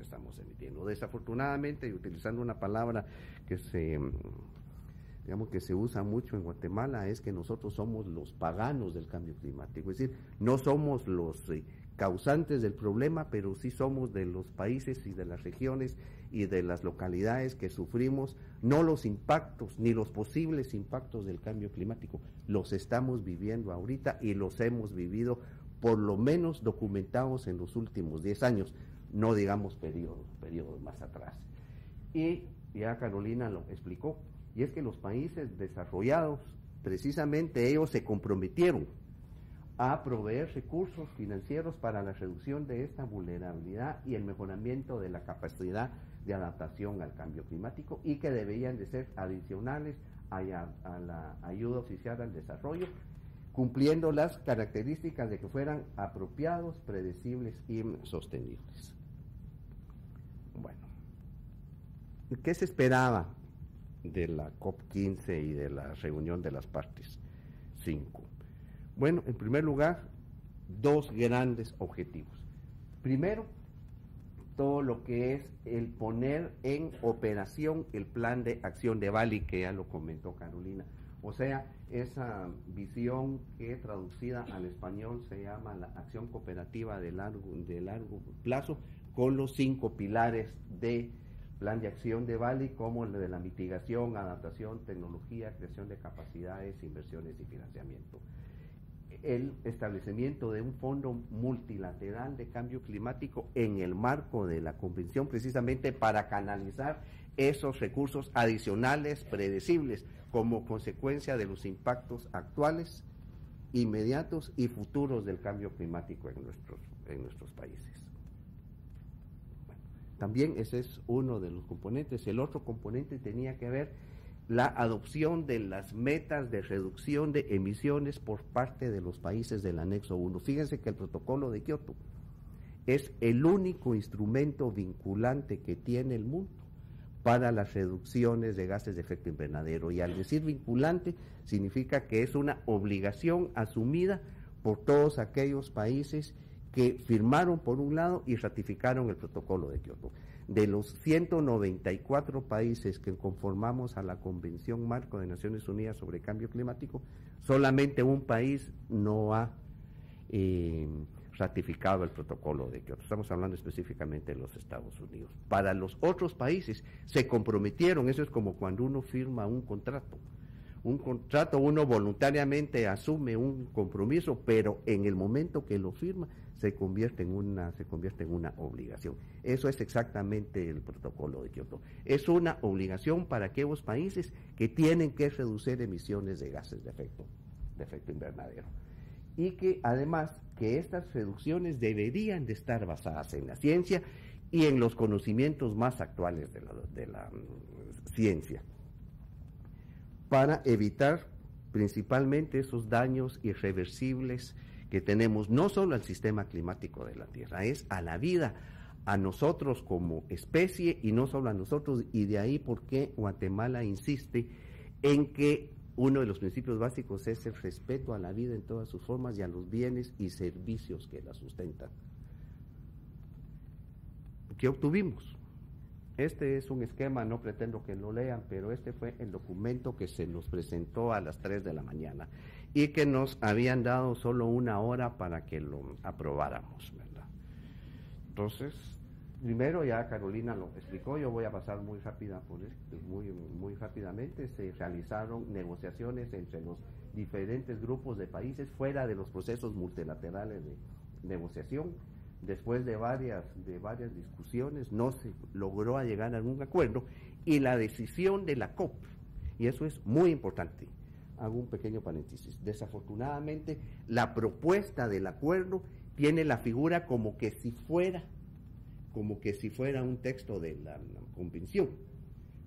S4: estamos emitiendo. Desafortunadamente, y utilizando una palabra que se usa mucho en Guatemala, es que nosotros somos los paganos del cambio climático. Es decir, no somos los causantes del problema, pero sí somos de los países y de las regiones y de las localidades que sufrimos no los impactos ni los posibles impactos del cambio climático. Los estamos viviendo ahorita y los hemos vivido por lo menos documentados en los últimos 10 años, no digamos periodos más atrás. Y ya Carolina lo explicó, y es que los países desarrollados, precisamente ellos se comprometieron a proveer recursos financieros para la reducción de esta vulnerabilidad y el mejoramiento de la capacidad de adaptación al cambio climático, y que debían de ser adicionales a la ayuda oficial al desarrollo, cumpliendo las características de que fueran apropiados, predecibles y sostenibles. Bueno, ¿qué se esperaba de la COP15 y de la reunión de las partes 5? Bueno, en primer lugar, 2 grandes objetivos. Primero, todo lo que es el poner en operación el plan de acción de Bali, que ya lo comentó Carolina. O sea, esa visión que traducida al español se llama la acción cooperativa de largo plazo, con los 5 pilares de plan de acción de Bali, como el de la mitigación, adaptación, tecnología, creación de capacidades, inversiones y financiamiento. el establecimiento de un fondo multilateral de cambio climático en el marco de la convención, precisamente para canalizar esos recursos adicionales predecibles como consecuencia de los impactos actuales, inmediatos y futuros del cambio climático en nuestros países. Bueno, también ese es uno de los componentes. El otro componente tenía que ver la adopción de las metas de reducción de emisiones por parte de los países del anexo 1. Fíjense que el protocolo de Kioto es el único instrumento vinculante que tiene el mundo para las reducciones de gases de efecto invernadero, y al decir vinculante significa que es una obligación asumida por todos aquellos países que firmaron por un lado y ratificaron el protocolo de Kioto. De los 194 países que conformamos a la Convención Marco de Naciones Unidas sobre Cambio Climático, solamente un país no ha ratificado el protocolo de Kioto. Estamos hablando específicamente de los Estados Unidos. Para los otros países se comprometieron. Eso es como cuando uno firma un contrato. Un contrato, uno voluntariamente asume un compromiso, pero en el momento que lo firma se convierte en una obligación. Eso es exactamente el protocolo de Kioto. Es una obligación para aquellos países que tienen que reducir emisiones de gases de efecto invernadero. Y que además que estas reducciones deberían de estar basadas en la ciencia y en los conocimientos más actuales de la ciencia, para evitar principalmente esos daños irreversibles que tenemos, no solo al sistema climático de la Tierra, es a la vida, a nosotros como especie, y no solo a nosotros, y de ahí por qué Guatemala insiste en que uno de los principios básicos es el respeto a la vida en todas sus formas y a los bienes y servicios que la sustentan. ¿Qué obtuvimos? Este es un esquema, no pretendo que lo lean, pero este fue el documento que se nos presentó a las 3 de la mañana y que nos habían dado solo una hora para que lo aprobáramos, ¿verdad? Entonces, primero ya Carolina lo explicó, yo voy a pasar muy rápidamente. Se realizaron negociaciones entre los diferentes grupos de países fuera de los procesos multilaterales de negociación. Después de varias discusiones no se logró llegar a algún acuerdo, y la decisión de la COP, y eso es muy importante, hago un pequeño paréntesis, desafortunadamente la propuesta del acuerdo tiene la figura como que si fuera un texto de la convención,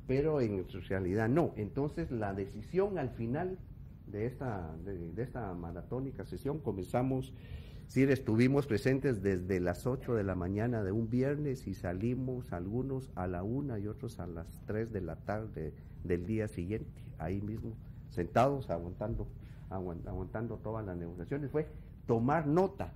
S4: pero en realidad no. Entonces la decisión al final de esta maratónica sesión, estuvimos presentes desde las 8 de la mañana de un viernes y salimos algunos a la 1 y otros a las 3 de la tarde del día siguiente, ahí mismo, sentados, aguantando todas las negociaciones. Fue tomar nota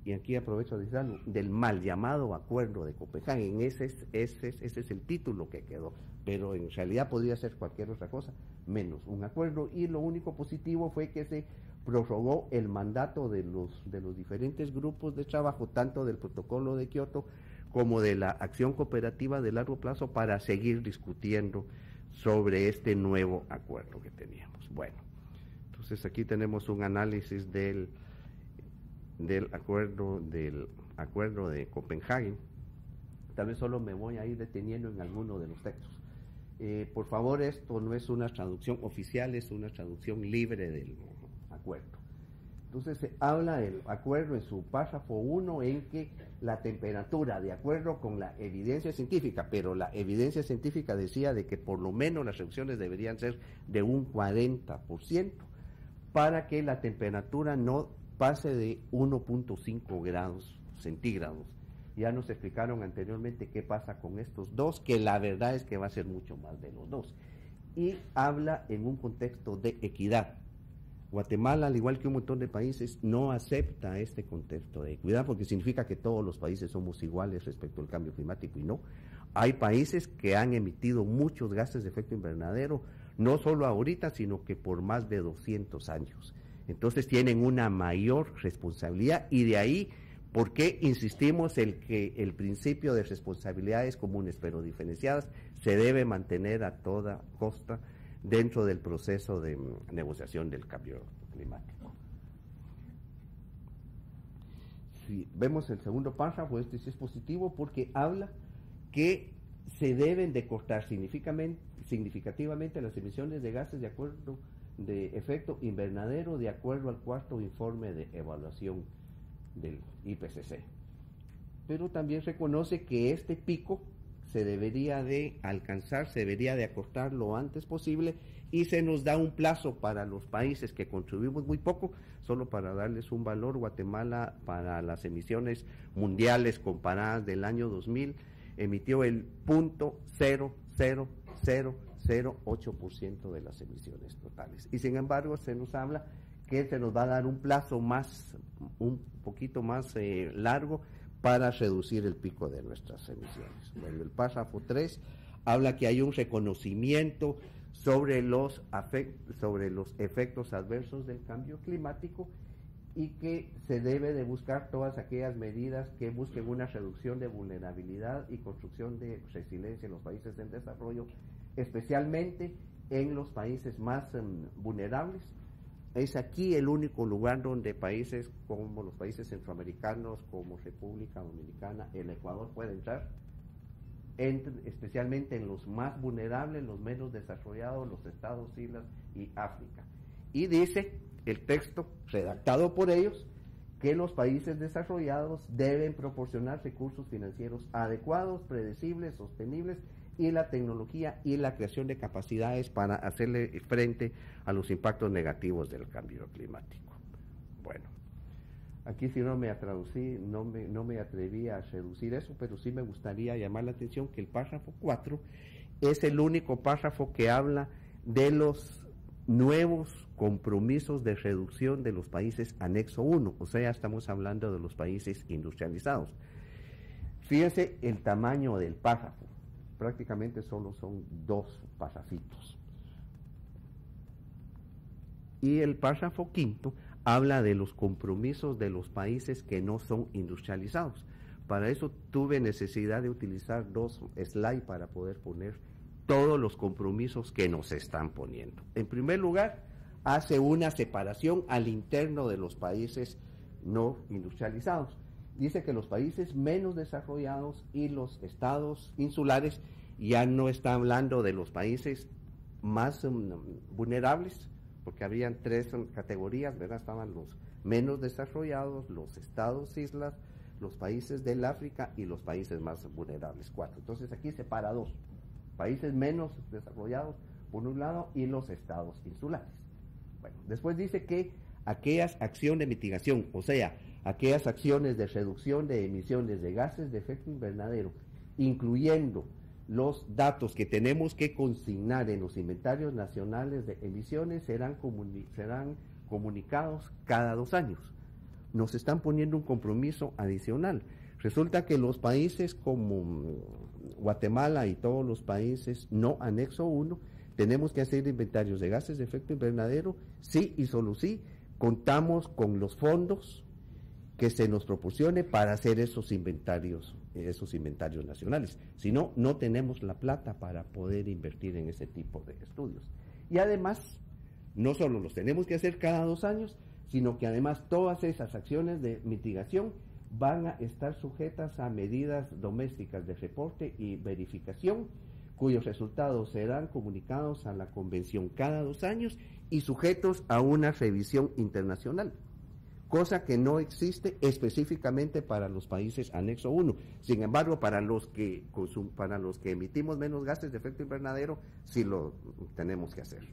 S4: y aquí aprovecho de decirlo, del mal llamado Acuerdo de Copenhague. Ese es el título que quedó, pero en realidad podría ser cualquier otra cosa menos un acuerdo, y lo único positivo fue que se prorrogó el mandato de los diferentes grupos de trabajo, tanto del protocolo de Kioto como de la acción cooperativa de largo plazo, para seguir discutiendo sobre este nuevo acuerdo que teníamos. Bueno, entonces aquí tenemos un análisis del acuerdo de Copenhague. Tal vez solo me voy a ir deteniendo en alguno de los textos. Por favor, esto no es una traducción oficial, es una traducción libre del acuerdo. Entonces se habla del acuerdo en su párrafo 1 en que la temperatura, de acuerdo con la evidencia científica, pero la evidencia científica decía de que por lo menos las reducciones deberían ser de un 40%, para que la temperatura no pase de 1.5 grados centígrados. Ya nos explicaron anteriormente qué pasa con estos dos, que la verdad es que va a ser mucho más de los dos. Y habla en un contexto de equidad. Guatemala, al igual que un montón de países, no acepta este contexto de equidad, porque significa que todos los países somos iguales respecto al cambio climático, y no. Hay países que han emitido muchos gases de efecto invernadero, no solo ahorita, sino que por más de 200 años. Entonces tienen una mayor responsabilidad, y de ahí por qué insistimos en que el principio de responsabilidades comunes pero diferenciadas se debe mantener a toda costa dentro del proceso de negociación del cambio climático. si vemos el segundo párrafo, este sí es positivo porque habla que se deben de cortar significativamente las emisiones de gases de efecto invernadero de acuerdo al cuarto informe de evaluación del IPCC. Pero también reconoce que este pico se debería de alcanzar, se debería de acortar lo antes posible, y se nos da un plazo para los países que contribuimos muy poco. Solo para darles un valor, Guatemala para las emisiones mundiales comparadas del año 2000 emitió el 0.00008% de las emisiones totales. Y sin embargo se nos habla que se nos va a dar un plazo un poquito más largo para reducir el pico de nuestras emisiones. Bueno, el párrafo 3 habla que hay un reconocimiento sobre los efectos adversos del cambio climático y que se debe de buscar todas aquellas medidas que busquen una reducción de vulnerabilidad y construcción de resiliencia en los países en desarrollo, especialmente en los países más vulnerables. Es aquí el único lugar donde países como los países centroamericanos, como República Dominicana, el Ecuador puede entrar, especialmente en los más vulnerables, los menos desarrollados, los estados, islas y África. Y dice el texto redactado por ellos que los países desarrollados deben proporcionar recursos financieros adecuados, predecibles, sostenibles, y la tecnología y la creación de capacidades para hacerle frente a los impactos negativos del cambio climático. Bueno, aquí sí no me atreví a reducir eso, pero sí me gustaría llamar la atención que el párrafo 4 es el único párrafo que habla de los nuevos compromisos de reducción de los países anexo 1, o sea, estamos hablando de los países industrializados. Fíjense el tamaño del párrafo, prácticamente solo son 2 párrafitos. Y el párrafo 5 habla de los compromisos de los países que no son industrializados. Para eso tuve necesidad de utilizar 2 slides para poder poner todos los compromisos que nos están poniendo. En primer lugar, hace una separación al interno de los países no industrializados. Dice que los países menos desarrollados y los estados insulares, ya no está hablando de los países más vulnerables, porque habían 3 categorías, ¿verdad? Estaban los menos desarrollados, los estados islas, los países del África y los países más vulnerables, 4. Entonces aquí separa 2, países menos desarrollados por un lado y los estados insulares. Bueno, después dice que aquellas acciones de mitigación, o sea, aquellas acciones de reducción de emisiones de gases de efecto invernadero, incluyendo los datos que tenemos que consignar en los inventarios nacionales de emisiones, serán comunicados cada 2 años. Nos están poniendo un compromiso adicional. Resulta que los países como Guatemala y todos los países no anexo 1, tenemos que hacer inventarios de gases de efecto invernadero, sí y solo sí, contamos con los fondos que se nos proporcione para hacer esos inventarios nacionales. Si no, no tenemos la plata para poder invertir en ese tipo de estudios. Y además, no solo los tenemos que hacer cada 2 años, sino que además todas esas acciones de mitigación van a estar sujetas a medidas domésticas de reporte y verificación, cuyos resultados serán comunicados a la Convención cada 2 años y sujetos a una revisión internacional, cosa que no existe específicamente para los países anexo 1. Sin embargo, para los que emitimos menos gases de efecto invernadero, sí lo tenemos que hacer.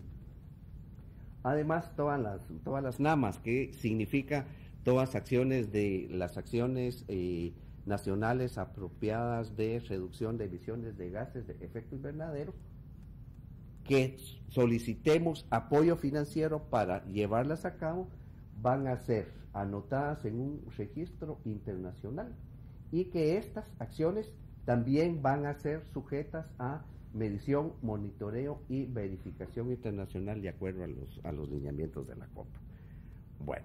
S4: Además, todas las NAMAs, que significa todas las acciones nacionales apropiadas de reducción de emisiones de gases de efecto invernadero, que solicitemos apoyo financiero para llevarlas a cabo, van a ser anotadas en un registro internacional y que estas acciones también van a ser sujetas a medición, monitoreo y verificación internacional de acuerdo a los lineamientos de la COP. Bueno,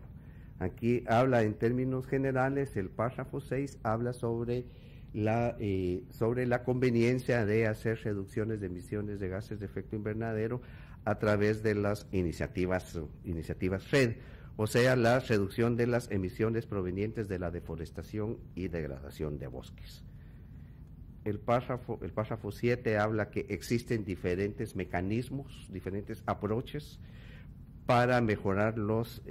S4: aquí habla en términos generales, el párrafo 6 habla sobre la conveniencia de hacer reducciones de emisiones de gases de efecto invernadero a través de las iniciativas RED. o sea, la reducción de las emisiones provenientes de la deforestación y degradación de bosques. El párrafo 7 habla que existen diferentes mecanismos, diferentes approaches para mejorar los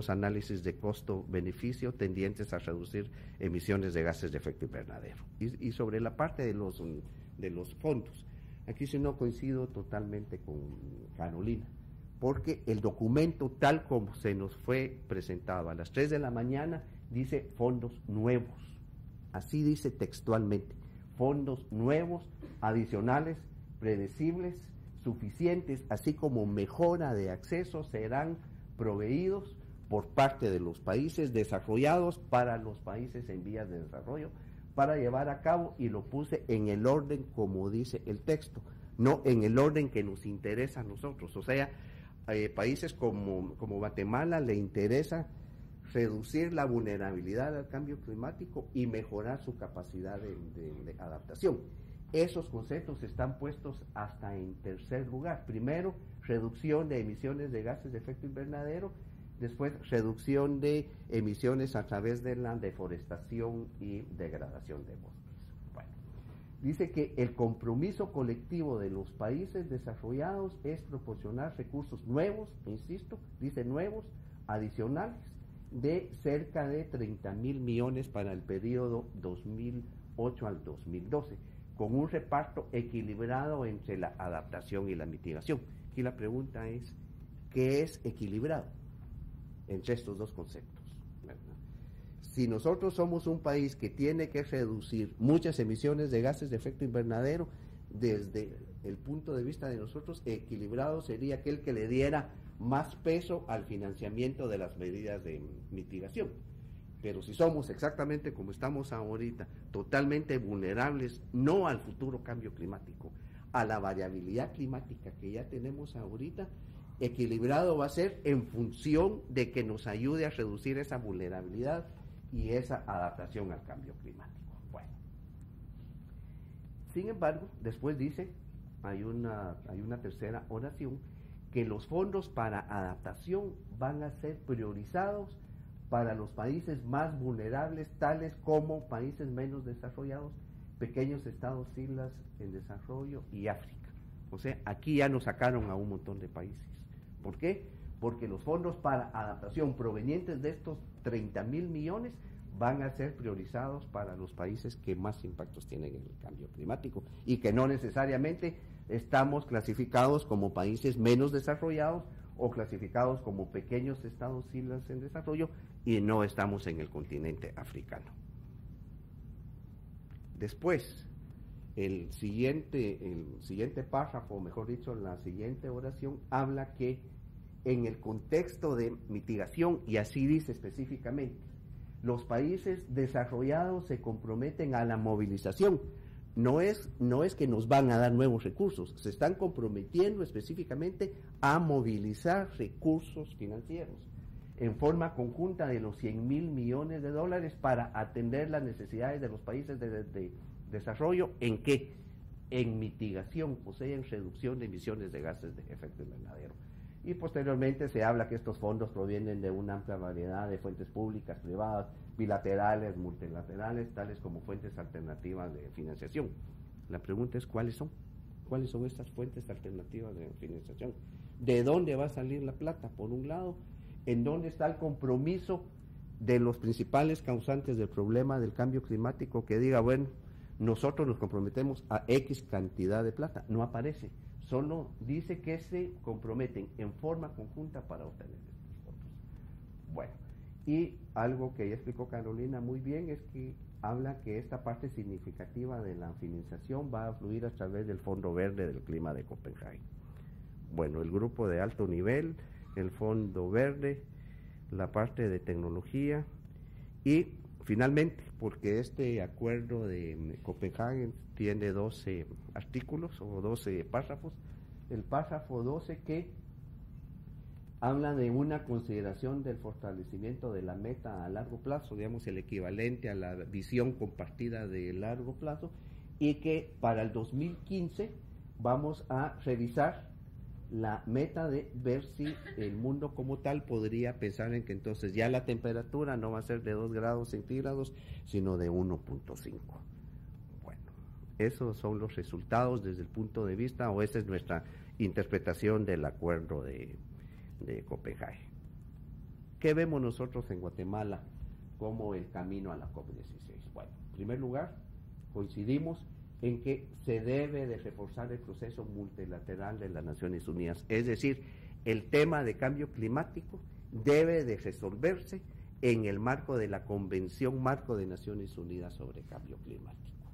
S4: análisis de costo-beneficio tendientes a reducir emisiones de gases de efecto invernadero. Y sobre la parte de los fondos, aquí sí no coincido totalmente con Carolina, porque el documento tal como se nos fue presentado a las 3 de la mañana dice fondos nuevos, así dice textualmente, fondos nuevos, adicionales, predecibles, suficientes, así como mejora de acceso, serán proveídos por parte de los países desarrollados para los países en vías de desarrollo para llevar a cabo, y lo puse en el orden como dice el texto, no en el orden que nos interesa a nosotros. O sea, países como Guatemala le interesa reducir la vulnerabilidad al cambio climático y mejorar su capacidad de adaptación. Esos conceptos están puestos hasta en tercer lugar. Primero, reducción de emisiones de gases de efecto invernadero, después reducción de emisiones a través de la deforestación y degradación de bosques. Bueno, dice que el compromiso colectivo de los países desarrollados es proporcionar recursos nuevos, insisto, dice nuevos, adicionales, de cerca de 30,000 millones para el periodo 2008 al 2012, con un reparto equilibrado entre la adaptación y la mitigación. Aquí la pregunta es, ¿qué es equilibrado entre estos dos conceptos? ¿Verdad? Si nosotros somos un país que tiene que reducir muchas emisiones de gases de efecto invernadero, desde el punto de vista de nosotros, equilibrado sería aquel que le diera más peso al financiamiento de las medidas de mitigación. Pero si somos exactamente como estamos ahorita, totalmente vulnerables, no al futuro cambio climático, a la variabilidad climática que ya tenemos ahorita, equilibrado va a ser en función de que nos ayude a reducir esa vulnerabilidad y esa adaptación al cambio climático. Bueno, sin embargo, después dice, hay una tercera oración, que los fondos para adaptación van a ser priorizados para los países más vulnerables, tales como países menos desarrollados, pequeños estados, islas en desarrollo y África. O sea, aquí ya nos sacaron a un montón de países. ¿Por qué? Porque los fondos para adaptación provenientes de estos 30,000 millones van a ser priorizados para los países que más impactos tienen en el cambio climático y que no necesariamente estamos clasificados como países menos desarrollados o clasificados como pequeños estados, islas en desarrollo, y no estamos en el continente africano. Después, el siguiente párrafo, o mejor dicho, la siguiente oración, habla que en el contexto de mitigación, y así dice específicamente, los países desarrollados se comprometen a la movilización. No es que nos van a dar nuevos recursos, se están comprometiendo específicamente a movilizar recursos financieros en forma conjunta de los 100,000 millones de dólares para atender las necesidades de los países de desarrollo. ¿En qué? En mitigación, o sea, en reducción de emisiones de gases de efecto invernadero. Y posteriormente se habla que estos fondos provienen de una amplia variedad de fuentes públicas, privadas, bilaterales, multilaterales, tales como fuentes alternativas de financiación. La pregunta es, ¿cuáles son? ¿Cuáles son estas fuentes alternativas de financiación? ¿De dónde va a salir la plata? Por un lado, ¿en dónde está el compromiso de los principales causantes del problema del cambio climático que diga, bueno, nosotros nos comprometemos a X cantidad de plata? No aparece. Solo dice que se comprometen en forma conjunta para obtener estos fondos. Bueno, y algo que ya explicó Carolina muy bien es que habla que esta parte significativa de la financiación va a fluir a través del Fondo Verde del Clima de Copenhague. Bueno, el grupo de alto nivel, el Fondo Verde, la parte de tecnología y finalmente, porque este acuerdo de Copenhague tiene 12 artículos o 12 párrafos, el párrafo 12 que habla de una consideración del fortalecimiento de la meta a largo plazo, digamos el equivalente a la visión compartida de largo plazo, y que para el 2015 vamos a revisar la meta de ver si el mundo como tal podría pensar en que entonces ya la temperatura no va a ser de 2 grados centígrados, sino de 1.5. Bueno, esos son los resultados desde el punto de vista, o esa es nuestra interpretación del acuerdo de Copenhague. ¿Qué vemos nosotros en Guatemala como el camino a la COP16? Bueno, en primer lugar, coincidimos en que se debe de reforzar el proceso multilateral de las Naciones Unidas, es decir, el tema de cambio climático debe de resolverse en el marco de la Convención Marco de Naciones Unidas sobre Cambio Climático.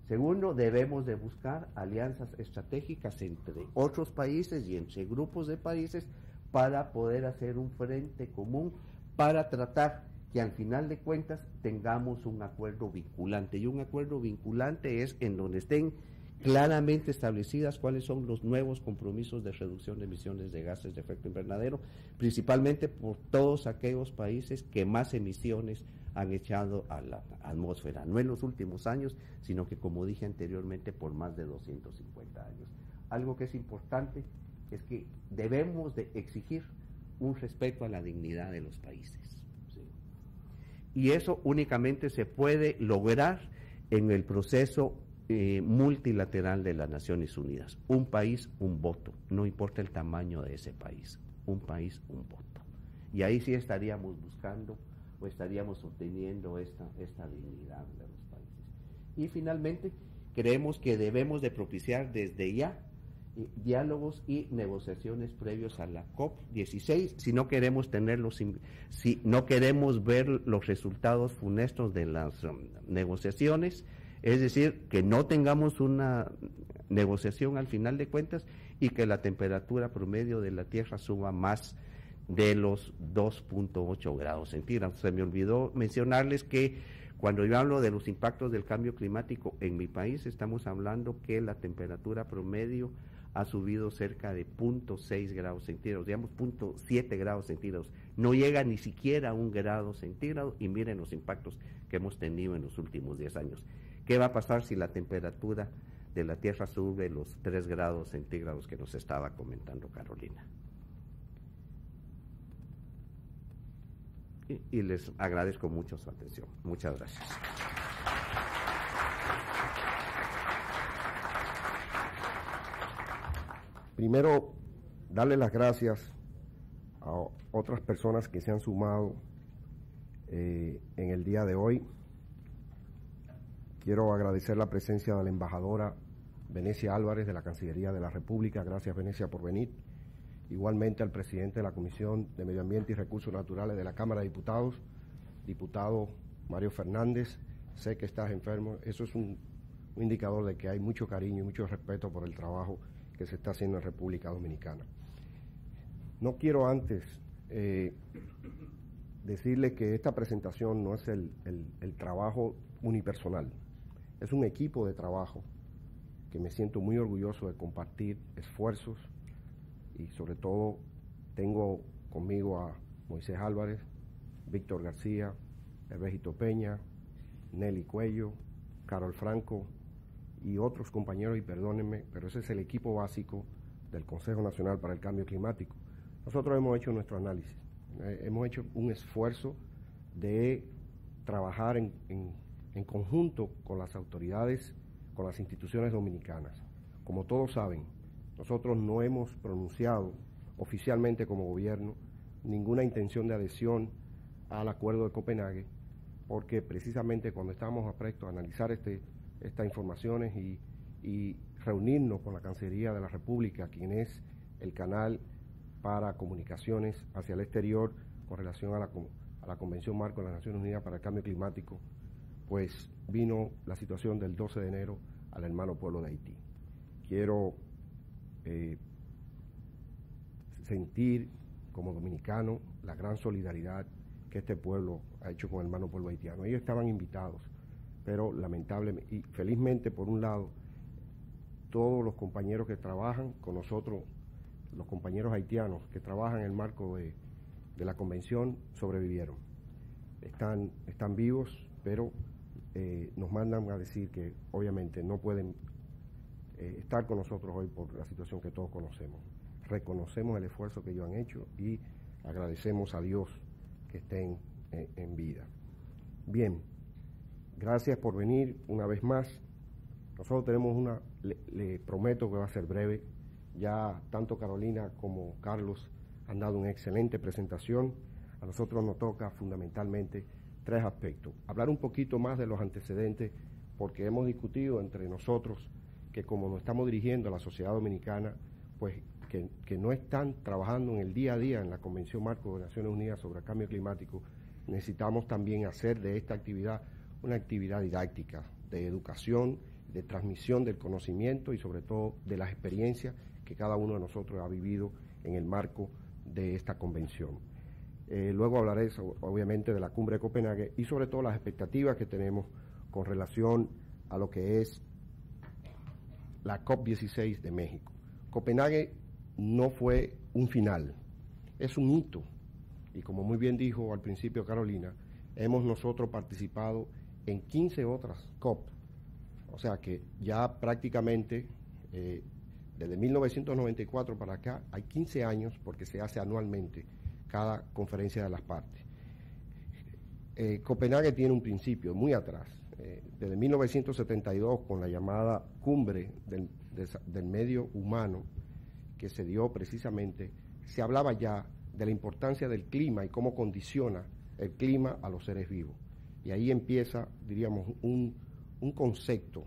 S4: Segundo, debemos de buscar alianzas estratégicas entre otros países y entre grupos de países para poder hacer un frente común para tratar que al final de cuentas tengamos un acuerdo vinculante. Y un acuerdo vinculante es en donde estén claramente establecidas cuáles son los nuevos compromisos de reducción de emisiones de gases de efecto invernadero, principalmente por todos aquellos países que más emisiones han echado a la atmósfera, no en los últimos años, sino que, como dije anteriormente, por más de 250 años. Algo que es importante es que debemos de exigir un respeto a la dignidad de los países, ¿sí? Y eso únicamente se puede lograr en el proceso multilateral de las Naciones Unidas. Un país, un voto, no importa el tamaño de ese país, un país, un voto. Y ahí sí estaríamos buscando o estaríamos obteniendo esta dignidad de los países. Y finalmente, creemos que debemos de propiciar desde ya diálogos y negociaciones previos a la COP16, si no queremos si no queremos ver los resultados funestos de las negociaciones, es decir, que no tengamos una negociación al final de cuentas y que la temperatura promedio de la Tierra suba más de los 2.8 grados centígrados. Se me olvidó mencionarles que cuando yo hablo de los impactos del cambio climático en mi país, estamos hablando que la temperatura promedio ha subido cerca de 0.6 grados centígrados, digamos 0.7 grados centígrados. No llega ni siquiera a 1 grado centígrado, y miren los impactos que hemos tenido en los últimos 10 años. ¿Qué va a pasar si la temperatura de la Tierra sube los 3 grados centígrados que nos estaba comentando Carolina? Y les agradezco mucho su atención. Muchas gracias.
S2: Primero, darle las gracias a otras personas que se han sumado en el día de hoy. Quiero agradecer la presencia de la embajadora Venecia Álvarez de la Cancillería de la República. Gracias, Venecia, por venir. Igualmente al presidente de la Comisión de Medio Ambiente y Recursos Naturales de la Cámara de Diputados, diputado Mario Fernández. Sé que estás enfermo. Eso es un indicador de que hay mucho cariño y mucho respeto por el trabajo que se está haciendo en República Dominicana. No quiero antes decirle que esta presentación no es el trabajo unipersonal, es un equipo de trabajo que me siento muy orgulloso de compartir esfuerzos, y sobre todo tengo conmigo a Moisés Álvarez, Víctor García, Hervégito Peña, Nelly Cuello, Carol Franco y otros compañeros, y perdónenme, pero ese es el equipo básico del Consejo Nacional para el Cambio Climático. Nosotros hemos hecho nuestro análisis, hemos hecho un esfuerzo de trabajar en conjunto con las autoridades, con las instituciones dominicanas. Como todos saben, nosotros no hemos pronunciado oficialmente como gobierno ninguna intención de adhesión al acuerdo de Copenhague, porque precisamente cuando estábamos aprestos a analizar estas informaciones y reunirnos con la Cancillería de la República, quien es el canal para comunicaciones hacia el exterior con relación a la Convención Marco de las Naciones Unidas para el Cambio Climático, pues vino la situación del 12 de enero al hermano pueblo de Haití. Quiero sentir como dominicano la gran solidaridad que este pueblo ha hecho con el hermano pueblo haitiano. Ellos estaban invitados, pero lamentablemente y felizmente, por un lado, todos los compañeros que trabajan con nosotros, los compañeros haitianos que trabajan en el marco de la convención, sobrevivieron. Están vivos, pero nos mandan a decir que obviamente no pueden estar con nosotros hoy por la situación que todos conocemos. reconocemos el esfuerzo que ellos han hecho y agradecemos a Dios que estén en vida. Bien, gracias por venir una vez más. Nosotros tenemos le prometo que va a ser breve. Ya tanto Carolina como Carlos han dado una excelente presentación. A nosotros nos toca fundamentalmente 3 aspectos. Hablar un poquito más de los antecedentes, porque hemos discutido entre nosotros que como nos estamos dirigiendo a la sociedad dominicana, pues que no están trabajando en el día a día en la Convención Marco de Naciones Unidas sobre el Cambio Climático, necesitamos también hacer de esta actividad una actividad didáctica, de educación, de transmisión del conocimiento y sobre todo de las experiencias que cada uno de nosotros ha vivido en el marco de esta convención. Luego hablaré obviamente de la cumbre de Copenhague y sobre todo las expectativas que tenemos con relación a lo que es la COP16 de México. Copenhague no fue un final, es un hito. Y como muy bien dijo al principio Carolina, hemos nosotros participado en 15 otras COP. O sea que ya prácticamente desde 1994 para acá hay 15 años porque se hace anualmente cada conferencia de las partes. Copenhague tiene un principio muy atrás. Desde 1972 con la llamada cumbre del medio humano que se dio precisamente, se hablaba ya de la importancia del clima y cómo condiciona el clima a los seres vivos. Y ahí empieza, diríamos, un concepto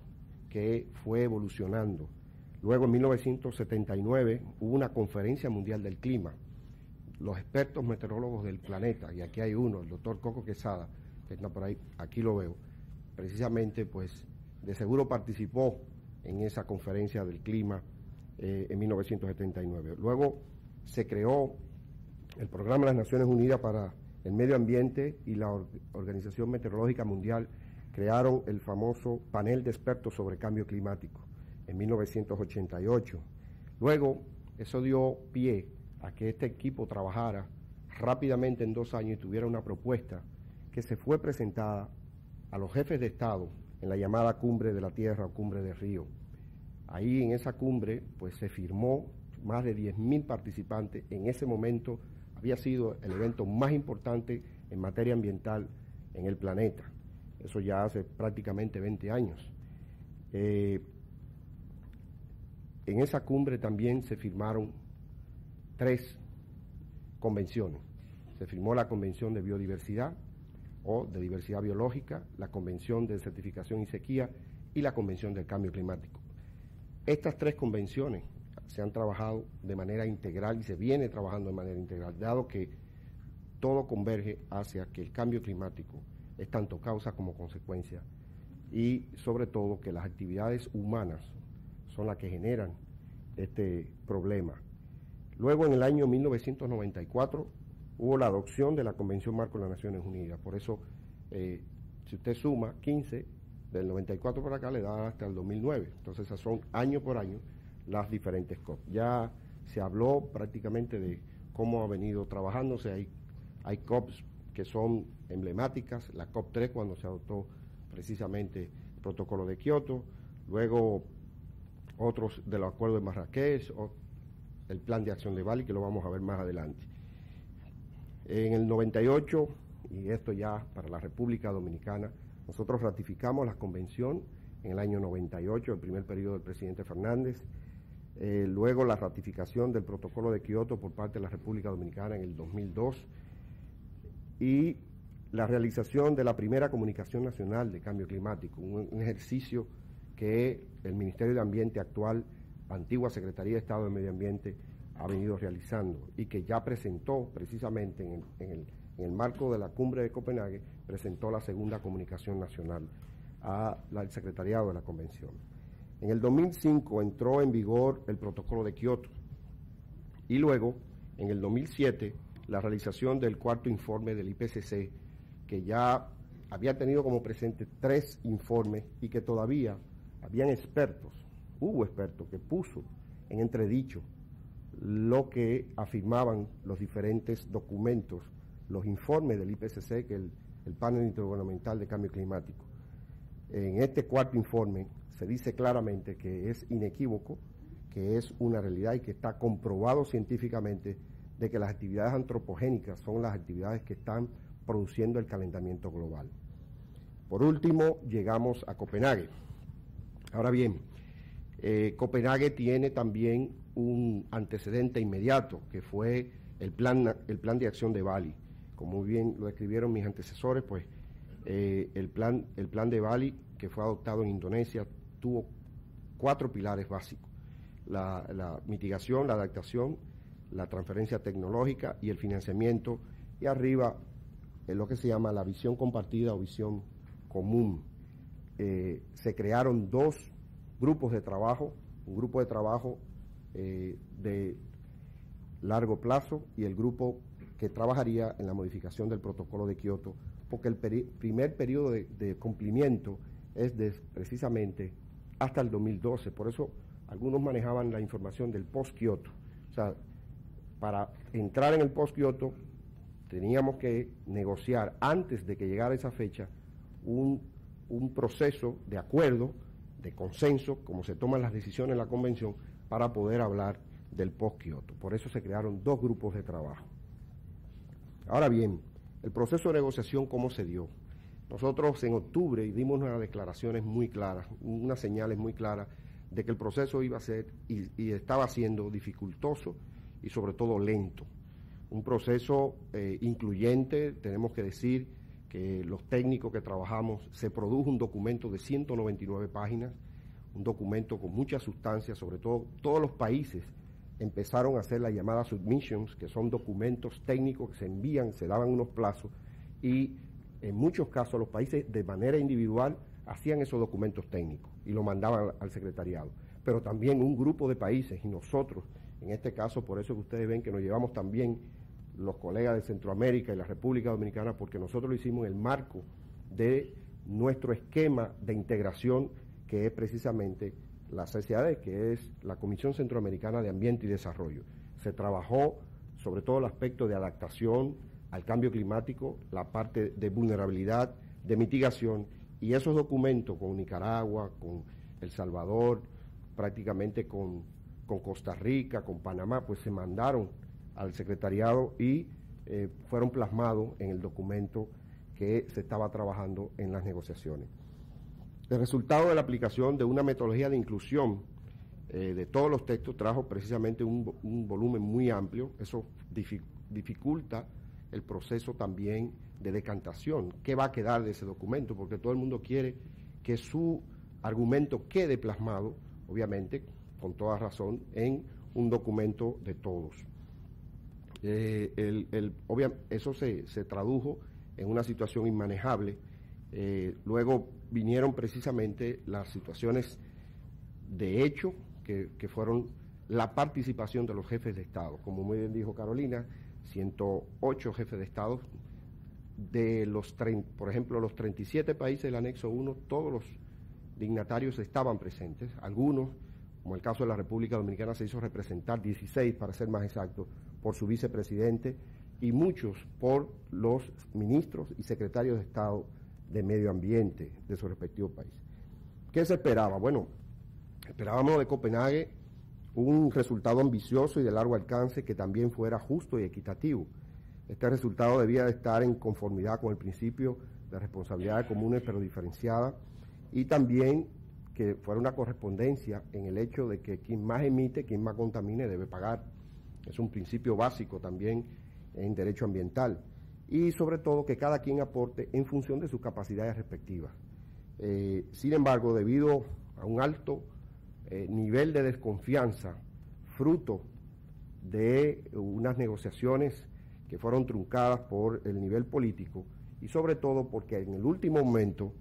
S2: que fue evolucionando. Luego, en 1979, hubo una conferencia mundial del clima. Los expertos meteorólogos del planeta, y aquí hay uno, el doctor Coco Quesada, que está por ahí, aquí lo veo, precisamente, pues, de seguro participó en esa conferencia del clima en 1979. Luego se creó el Programa de las Naciones Unidas para el Medio Ambiente y la Organización Meteorológica Mundial crearon el famoso panel de expertos sobre cambio climático en 1988. Luego, eso dio pie a que este equipo trabajara rápidamente en 2 años y tuviera una propuesta que se fue presentada a los jefes de Estado en la llamada Cumbre de la Tierra o Cumbre de Río. Ahí en esa cumbre pues se firmó más de 10.000 participantes. En ese momento había sido el evento más importante en materia ambiental en el planeta. Eso ya hace prácticamente 20 años. En esa cumbre también se firmaron 3 convenciones. Se firmó la Convención de Biodiversidad o de Diversidad Biológica, la Convención de Certificación y Sequía y la Convención del Cambio Climático. Estas 3 convenciones se han trabajado de manera integral y se viene trabajando de manera integral, dado que todo converge hacia que el cambio climático es tanto causa como consecuencia y sobre todo que las actividades humanas son las que generan este problema. Luego en el año 1994 hubo la adopción de la Convención Marco de las Naciones Unidas, por eso si usted suma 15, del 94 para acá le da hasta el 2009, entonces esas son año por año las diferentes COP. Ya se habló prácticamente de cómo ha venido trabajándose, hay COPs que son emblemáticas, la COP 3 cuando se adoptó precisamente el protocolo de Kioto, luego otros de los acuerdos de Marrakech, o el plan de acción de Bali, que lo vamos a ver más adelante. En el 98, y esto ya para la República Dominicana, nosotros ratificamos la convención en el año 98, el primer periodo del presidente Fernández, luego la ratificación del protocolo de Kioto por parte de la República Dominicana en el 2002 y la realización de la primera comunicación nacional de cambio climático, un ejercicio que el Ministerio de Ambiente actual, antigua Secretaría de Estado de Medio Ambiente, ha venido realizando y que ya presentó precisamente en el marco de la cumbre de Copenhague, presentó la segunda comunicación nacional al secretariado de la convención. En el 2005 entró en vigor el protocolo de Kioto y luego, en el 2007, la realización del 4º informe del IPCC, que ya había tenido como presente 3 informes y que todavía hubo expertos que puso en entredicho lo que afirmaban los diferentes documentos, los informes del IPCC, que es el Panel Intergubernamental de Cambio Climático. En este 4º informe se dice claramente que es inequívoco que es una realidad y que está comprobado científicamente de que las actividades antropogénicas son las actividades que están produciendo el calentamiento global. Por último, llegamos a Copenhague. Ahora bien, Copenhague tiene también un antecedente inmediato, que fue el plan de acción de Bali. Como muy bien lo escribieron mis antecesores, pues el plan de Bali, que fue adoptado en Indonesia, tuvo 4 pilares básicos: la mitigación, la adaptación, la transferencia tecnológica y el financiamiento, y arriba es lo que se llama la visión compartida o visión común. Se crearon 2 grupos de trabajo, un grupo de trabajo de largo plazo y el grupo que trabajaría en la modificación del protocolo de Kioto, porque el primer periodo de cumplimiento es precisamente hasta el 2012, por eso algunos manejaban la información del post-Kioto. O sea, para entrar en el post-Kioto teníamos que negociar antes de que llegara esa fecha un proceso de acuerdo, de consenso, como se toman las decisiones en la convención, para poder hablar del post-Kioto. Por eso se crearon 2 grupos de trabajo. Ahora bien, el proceso de negociación, ¿cómo se dio? Nosotros en octubre dimos unas declaraciones muy claras, unas señales muy claras de que el proceso iba a ser y estaba siendo dificultoso y sobre todo lento. Un proceso incluyente, tenemos que decir que los técnicos que trabajamos, se produjo un documento de 199 páginas, un documento con mucha sustancia, sobre todo todos los países empezaron a hacer las llamadas submissions, que son documentos técnicos que se envían, se daban unos plazos, y en muchos casos los países de manera individual hacían esos documentos técnicos y lo mandaban al secretariado. Pero también un grupo de países, y nosotros, en este caso, por eso que ustedes ven que nos llevamos también los colegas de Centroamérica y la República Dominicana, porque nosotros lo hicimos en el marco de nuestro esquema de integración, que es precisamente la CCAD, que es la Comisión Centroamericana de Ambiente y Desarrollo. Se trabajó sobre todo el aspecto de adaptación al cambio climático, la parte de vulnerabilidad, de mitigación, y esos documentos con Nicaragua, con El Salvador, prácticamente con Costa Rica, con Panamá, pues se mandaron al secretariado y fueron plasmados en el documento que se estaba trabajando en las negociaciones. El resultado de la aplicación de una metodología de inclusión de todos los textos trajo precisamente un volumen muy amplio. Eso dificulta el proceso también de decantación. ¿Qué va a quedar de ese documento? Porque todo el mundo quiere que su argumento quede plasmado, obviamente, con toda razón, en un documento de todos. Eso se tradujo en una situación inmanejable. Luego vinieron precisamente las situaciones de hecho, que fueron la participación de los jefes de Estado. Como muy bien dijo Carolina, 108 jefes de Estado, por ejemplo, los 37 países del anexo 1, todos los dignatarios estaban presentes. Algunos, como el caso de la República Dominicana, se hizo representar, 16 para ser más exacto, por su vicepresidente, y muchos por los ministros y secretarios de Estado de Medio Ambiente de su respectivo país. ¿Qué se esperaba? Bueno, esperábamos de Copenhague un resultado ambicioso y de largo alcance que también fuera justo y equitativo. Este resultado debía de estar en conformidad con el principio de responsabilidad común pero diferenciada, y también que fuera una correspondencia en el hecho de que quien más emite, quien más contamine debe pagar. Es un principio básico también en derecho ambiental. Y sobre todo que cada quien aporte en función de sus capacidades respectivas. Sin embargo, debido a un alto nivel de desconfianza, fruto de unas negociaciones que fueron truncadas por el nivel político, y sobre todo porque en el último momento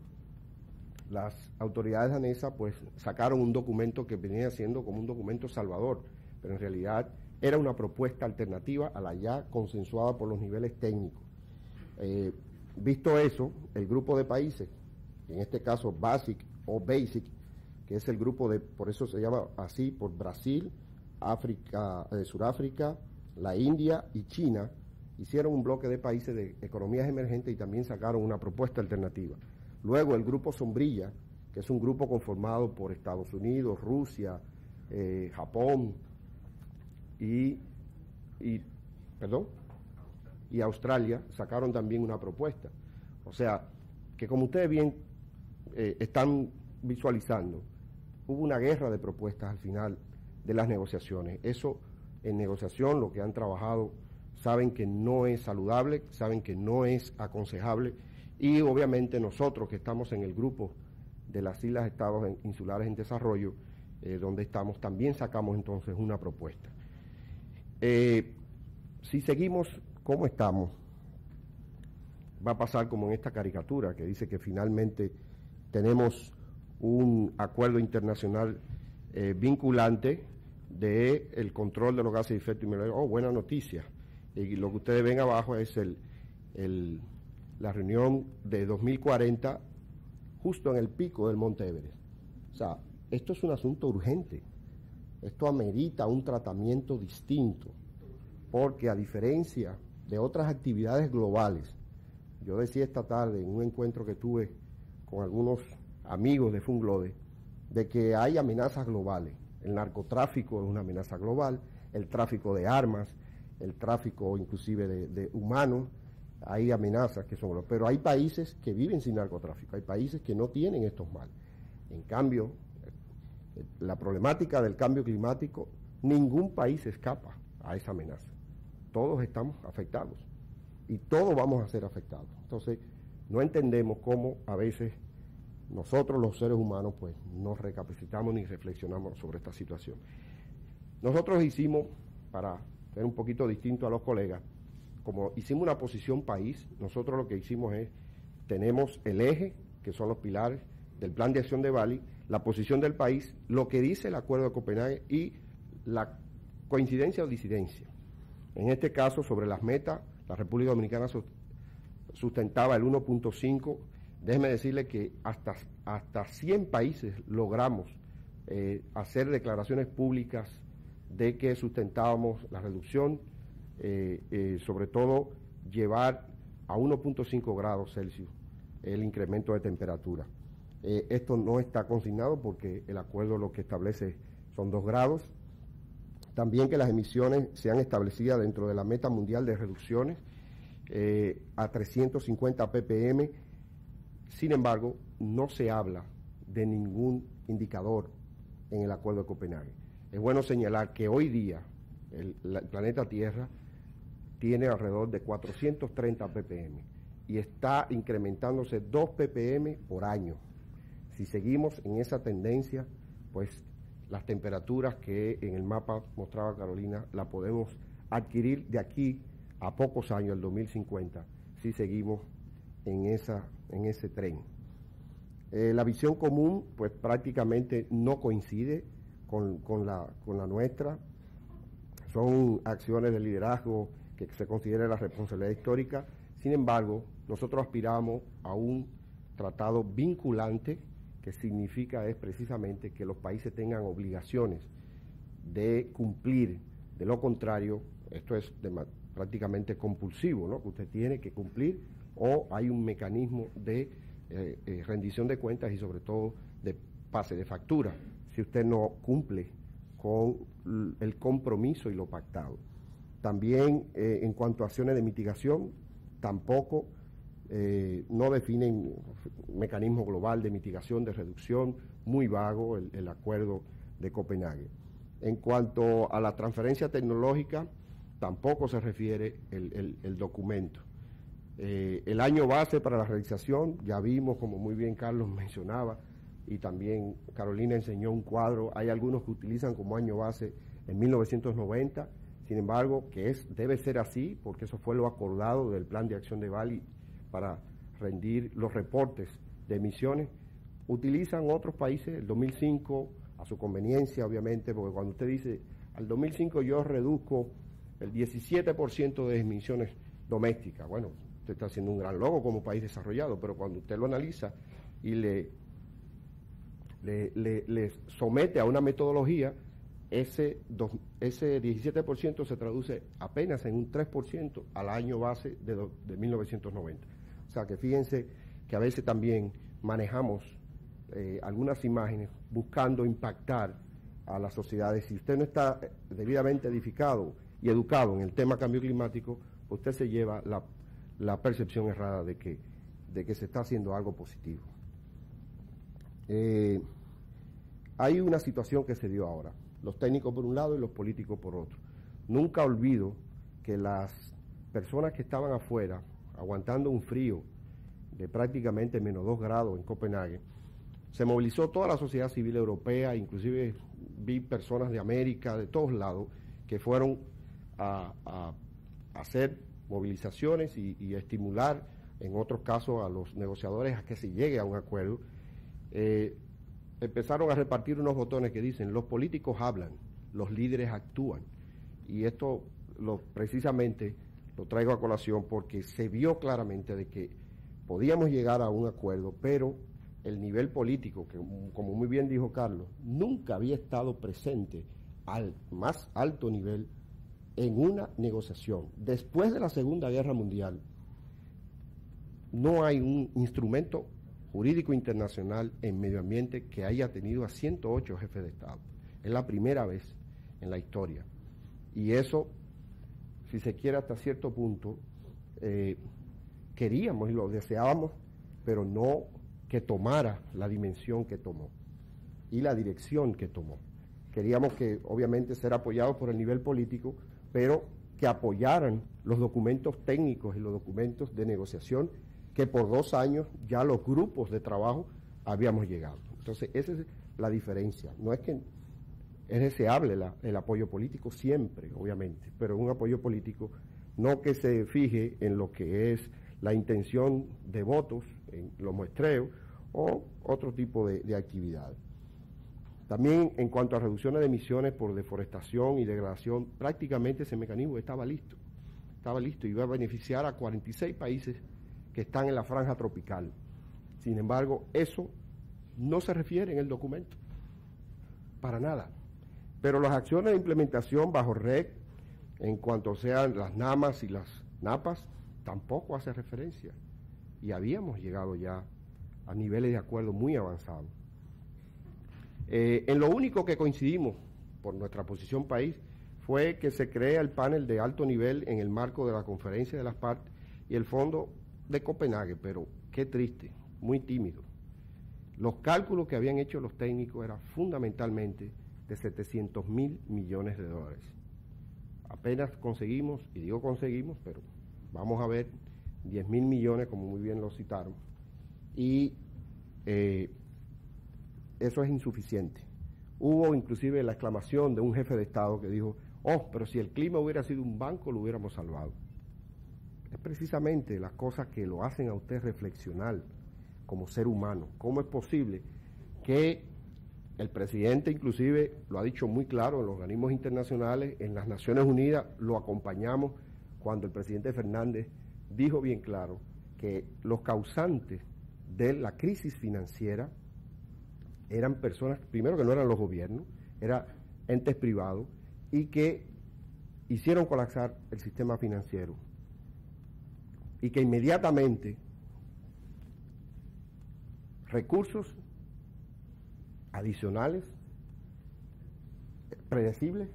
S2: las autoridades danesas pues sacaron un documento que venía siendo como un documento salvador, pero en realidad era una propuesta alternativa a la ya consensuada por los niveles técnicos. Visto eso, el grupo de países, en este caso BASIC o BASIC, que es el grupo de, por eso se llama así, por Brasil, Sudáfrica, la India y China, hicieron un bloque de países de economías emergentes y también sacaron una propuesta alternativa. Luego el grupo Sombrilla, que es un grupo conformado por Estados Unidos, Rusia, Japón y Australia sacaron también una propuesta. O sea, que como ustedes bien están visualizando, hubo una guerra de propuestas al final de las negociaciones. Eso, en negociación, lo que han trabajado, saben que no es saludable, saben que no es aconsejable, y obviamente nosotros que estamos en el grupo de las Islas Estados Insulares en Desarrollo, donde estamos, también sacamos entonces una propuesta. Si seguimos como estamos, va a pasar como en esta caricatura que dice que finalmente tenemos un acuerdo internacional vinculante del control de los gases de efecto invernadero. Oh, buena noticia. Y lo que ustedes ven abajo es la reunión de 2040 justo en el pico del Monte Everest. O sea, esto es un asunto urgente. Esto amerita un tratamiento distinto, porque a diferencia de otras actividades globales, yo decía esta tarde en un encuentro que tuve con algunos amigos de Funglode, de que hay amenazas globales. El narcotráfico es una amenaza global, el tráfico de armas, el tráfico inclusive de humanos, hay amenazas que son globales. Pero hay países que viven sin narcotráfico, hay países que no tienen estos males. En cambio, la problemática del cambio climático, ningún país escapa a esa amenaza. Todos estamos afectados y todos vamos a ser afectados. Entonces, no entendemos cómo a veces nosotros los seres humanos pues no recapacitamos ni reflexionamos sobre esta situación. Nosotros hicimos, para ser un poquito distinto a los colegas, como hicimos una posición país, nosotros lo que hicimos es, tenemos el eje, que son los pilares del Plan de Acción de Bali, la posición del país, lo que dice el Acuerdo de Copenhague y la coincidencia o disidencia. En este caso, sobre las metas, la República Dominicana sustentaba el 1.5. Déjeme decirle que hasta 100 países logramos hacer declaraciones públicas de que sustentábamos la reducción, sobre todo llevar a 1.5 grados Celsius el incremento de temperatura. Esto no está consignado porque el acuerdo lo que establece son 2 grados. También que las emisiones sean establecidas dentro de la meta mundial de reducciones a 350 ppm. Sin embargo, no se habla de ningún indicador en el Acuerdo de Copenhague. Es bueno señalar que hoy día el planeta Tierra tiene alrededor de 430 ppm y está incrementándose 2 ppm por año. Si seguimos en esa tendencia, pues las temperaturas que en el mapa mostraba Carolina la podemos adquirir de aquí a pocos años, el 2050, si seguimos en ese tren. La visión común pues prácticamente no coincide con la nuestra. Son acciones de liderazgo que se considera la responsabilidad histórica. Sin embargo, nosotros aspiramos a un tratado vinculante, que significa es precisamente que los países tengan obligaciones de cumplir. De lo contrario, esto es prácticamente compulsivo, ¿no? Que usted tiene que cumplir, o hay un mecanismo de rendición de cuentas y sobre todo de pase de factura si usted no cumple con el compromiso y lo pactado. También en cuanto a acciones de mitigación, tampoco no definen un mecanismo global de mitigación, de reducción, muy vago el Acuerdo de Copenhague. En cuanto a la transferencia tecnológica, tampoco se refiere el documento. El año base para la realización, ya vimos, como muy bien Carlos mencionaba, y también Carolina enseñó un cuadro, hay algunos que utilizan como año base en 1990, sin embargo, que debe ser así, porque eso fue lo acordado del Plan de Acción de Bali para rendir los reportes de emisiones. Utilizan otros países el 2005 a su conveniencia, obviamente, porque cuando usted dice, al 2005 yo reduzco el 17% de emisiones domésticas, bueno, usted está haciendo un gran logro como país desarrollado, pero cuando usted lo analiza y le somete a una metodología, ese 17% se traduce apenas en un 3% al año base de 1990. O sea que fíjense que a veces también manejamos algunas imágenes buscando impactar a las sociedades. Si usted no está debidamente edificado y educado en el tema cambio climático, usted se lleva la percepción errada de que se está haciendo algo positivo. Hay una situación que se dio ahora, los técnicos por un lado y los políticos por otro. Nunca olvido que las personas que estaban afuera, aguantando un frío de prácticamente menos 2 grados en Copenhague, se movilizó toda la sociedad civil europea, inclusive vi personas de América, de todos lados, que fueron a hacer movilizaciones y estimular, en otros casos, a los negociadores a que se llegue a un acuerdo. Empezaron a repartir unos botones que dicen: los políticos hablan, los líderes actúan. Y esto precisamente lo traigo a colación porque se vio claramente de que podíamos llegar a un acuerdo, pero el nivel político, que como muy bien dijo Carlos, nunca había estado presente al más alto nivel en una negociación. Después de la Segunda Guerra Mundial, no hay un instrumento jurídico internacional en medio ambiente que haya tenido a 108 jefes de Estado. Es la primera vez en la historia. Y eso, si se quiere, hasta cierto punto, queríamos y lo deseábamos, pero no que tomara la dimensión que tomó y la dirección que tomó. Queríamos que, obviamente, ser apoyados por el nivel político, pero que apoyaran los documentos técnicos y los documentos de negociación que por 2 años ya los grupos de trabajo habíamos llegado. Entonces, esa es la diferencia. No es que es deseable el apoyo político siempre, obviamente, pero un apoyo político no que se fije en lo que es la intención de votos, en los muestreos o otro tipo de actividades. También en cuanto a reducciones de emisiones por deforestación y degradación, prácticamente ese mecanismo estaba listo y iba a beneficiar a 46 países que están en la franja tropical. Sin embargo, eso no se refiere en el documento, para nada. Pero las acciones de implementación bajo REC, en cuanto sean las NAMAs y las NAPAs, tampoco hace referencia. Y habíamos llegado ya a niveles de acuerdo muy avanzados. En lo único que coincidimos por nuestra posición país fue que se crea el panel de alto nivel en el marco de la conferencia de las partes y el fondo de Copenhague, pero qué triste, muy tímido. Los cálculos que habían hecho los técnicos eran fundamentalmente de 700.000 millones de dólares. Apenas conseguimos, y digo conseguimos, pero vamos a ver 10.000 millones, como muy bien lo citaron, y eso es insuficiente. Hubo inclusive la exclamación de un jefe de Estado que dijo: oh, pero si el clima hubiera sido un banco, lo hubiéramos salvado. Es precisamente las cosas que lo hacen a usted reflexionar como ser humano. ¿Cómo es posible que el presidente inclusive lo ha dicho muy claro en los organismos internacionales, en las Naciones Unidas lo acompañamos cuando el presidente Fernández dijo bien claro que los causantes de la crisis financiera eran personas, primero que no eran los gobiernos, eran entes privados y que hicieron colapsar el sistema financiero y que inmediatamente recursos adicionales, predecibles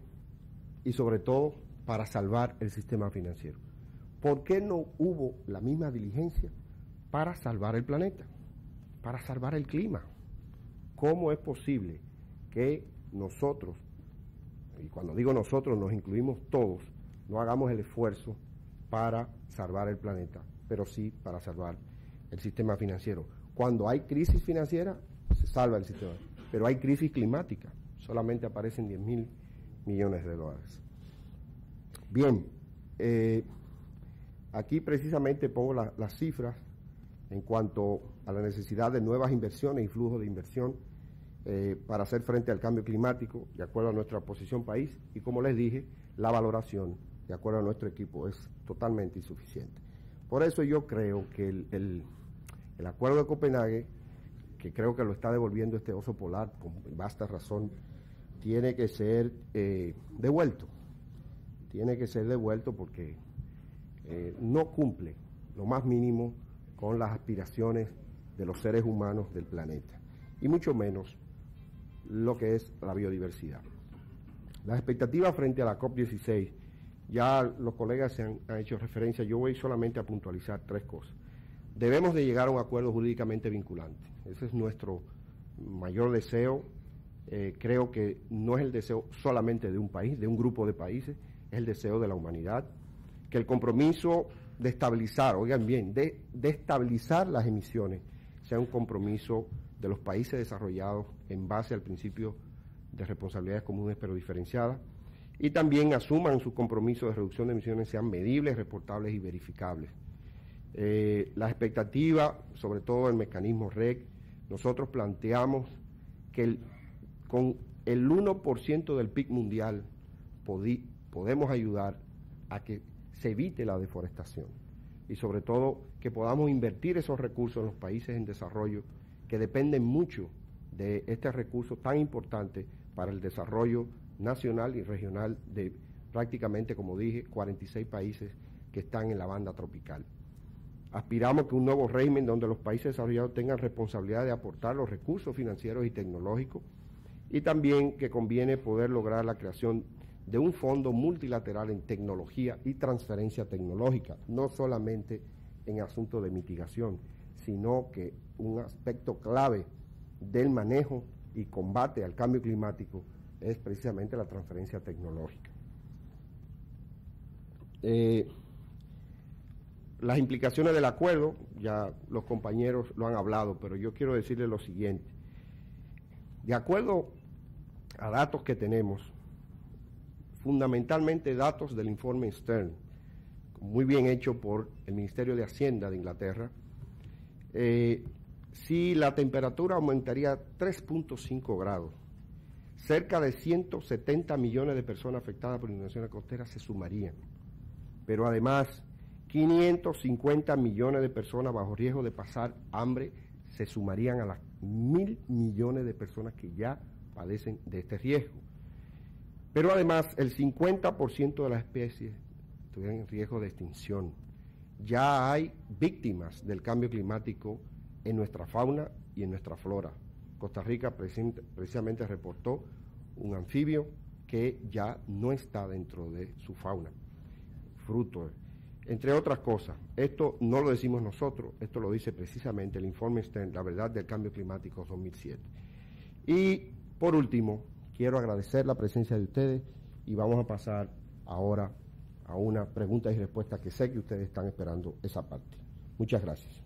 S2: y sobre todo para salvar el sistema financiero. ¿Por qué no hubo la misma diligencia para salvar el planeta, para salvar el clima? ¿Cómo es posible que nosotros, y cuando digo nosotros nos incluimos todos, no hagamos el esfuerzo para salvar el planeta, pero sí para salvar el sistema financiero? Cuando hay crisis financiera, se salva el sistema, pero hay crisis climática, solamente aparecen 10.000 millones de dólares. Bien, aquí precisamente pongo las cifras en cuanto a la necesidad de nuevas inversiones y flujo de inversión para hacer frente al cambio climático, de acuerdo a nuestra posición país, y como les dije, la valoración, de acuerdo a nuestro equipo, es totalmente insuficiente. Por eso yo creo que el acuerdo de Copenhague, que creo que lo está devolviendo este oso polar con vasta razón, tiene que ser devuelto. Tiene que ser devuelto porque no cumple lo más mínimo con las aspiraciones de los seres humanos del planeta, y mucho menos lo que es la biodiversidad. Las expectativas frente a la COP16, ya los colegas se han hecho referencia, yo voy solamente a puntualizar 3 cosas. Debemos de llegar a un acuerdo jurídicamente vinculante, ese es nuestro mayor deseo. Creo que no es el deseo solamente de un país, de un grupo de países, es el deseo de la humanidad, que el compromiso de estabilizar, oigan bien, de estabilizar las emisiones sea un compromiso de los países desarrollados en base al principio de responsabilidades comunes pero diferenciadas, y también asuman sus compromisos de reducción de emisiones sean medibles, reportables y verificables. La expectativa, sobre todo el mecanismo REC, nosotros planteamos que con el 1% del PIB mundial podemos ayudar a que se evite la deforestación y sobre todo que podamos invertir esos recursos en los países en desarrollo que dependen mucho de este recurso tan importante para el desarrollo nacional y regional de prácticamente, como dije, 46 países que están en la banda tropical. Aspiramos que un nuevo régimen donde los países desarrollados tengan responsabilidad de aportar los recursos financieros y tecnológicos, y también que conviene poder lograr la creación de un fondo multilateral en tecnología y transferencia tecnológica, no solamente en asuntos de mitigación, sino que un aspecto clave del manejo y combate al cambio climático es precisamente la transferencia tecnológica. Las implicaciones del acuerdo, ya los compañeros lo han hablado, pero yo quiero decirles lo siguiente. De acuerdo a datos que tenemos, fundamentalmente datos del informe Stern, muy bien hecho por el Ministerio de Hacienda de Inglaterra, si la temperatura aumentaría 3.5 grados, cerca de 170 millones de personas afectadas por inundaciones costeras se sumarían, pero además 550 millones de personas bajo riesgo de pasar hambre se sumarían a las 1.000 millones de personas que ya padecen de este riesgo. Pero además el 50% de las especies estuvieran en riesgo de extinción. Ya hay víctimas del cambio climático en nuestra fauna y en nuestra flora. Costa Rica precisamente reportó un anfibio que ya no está dentro de su fauna, fruto, entre otras cosas. Esto no lo decimos nosotros, esto lo dice precisamente el informe Stern, La verdad del cambio climático 2007. Y por último, quiero agradecer la presencia de ustedes y vamos a pasar ahora a una pregunta y respuesta que sé que ustedes están esperando esa parte. Muchas gracias.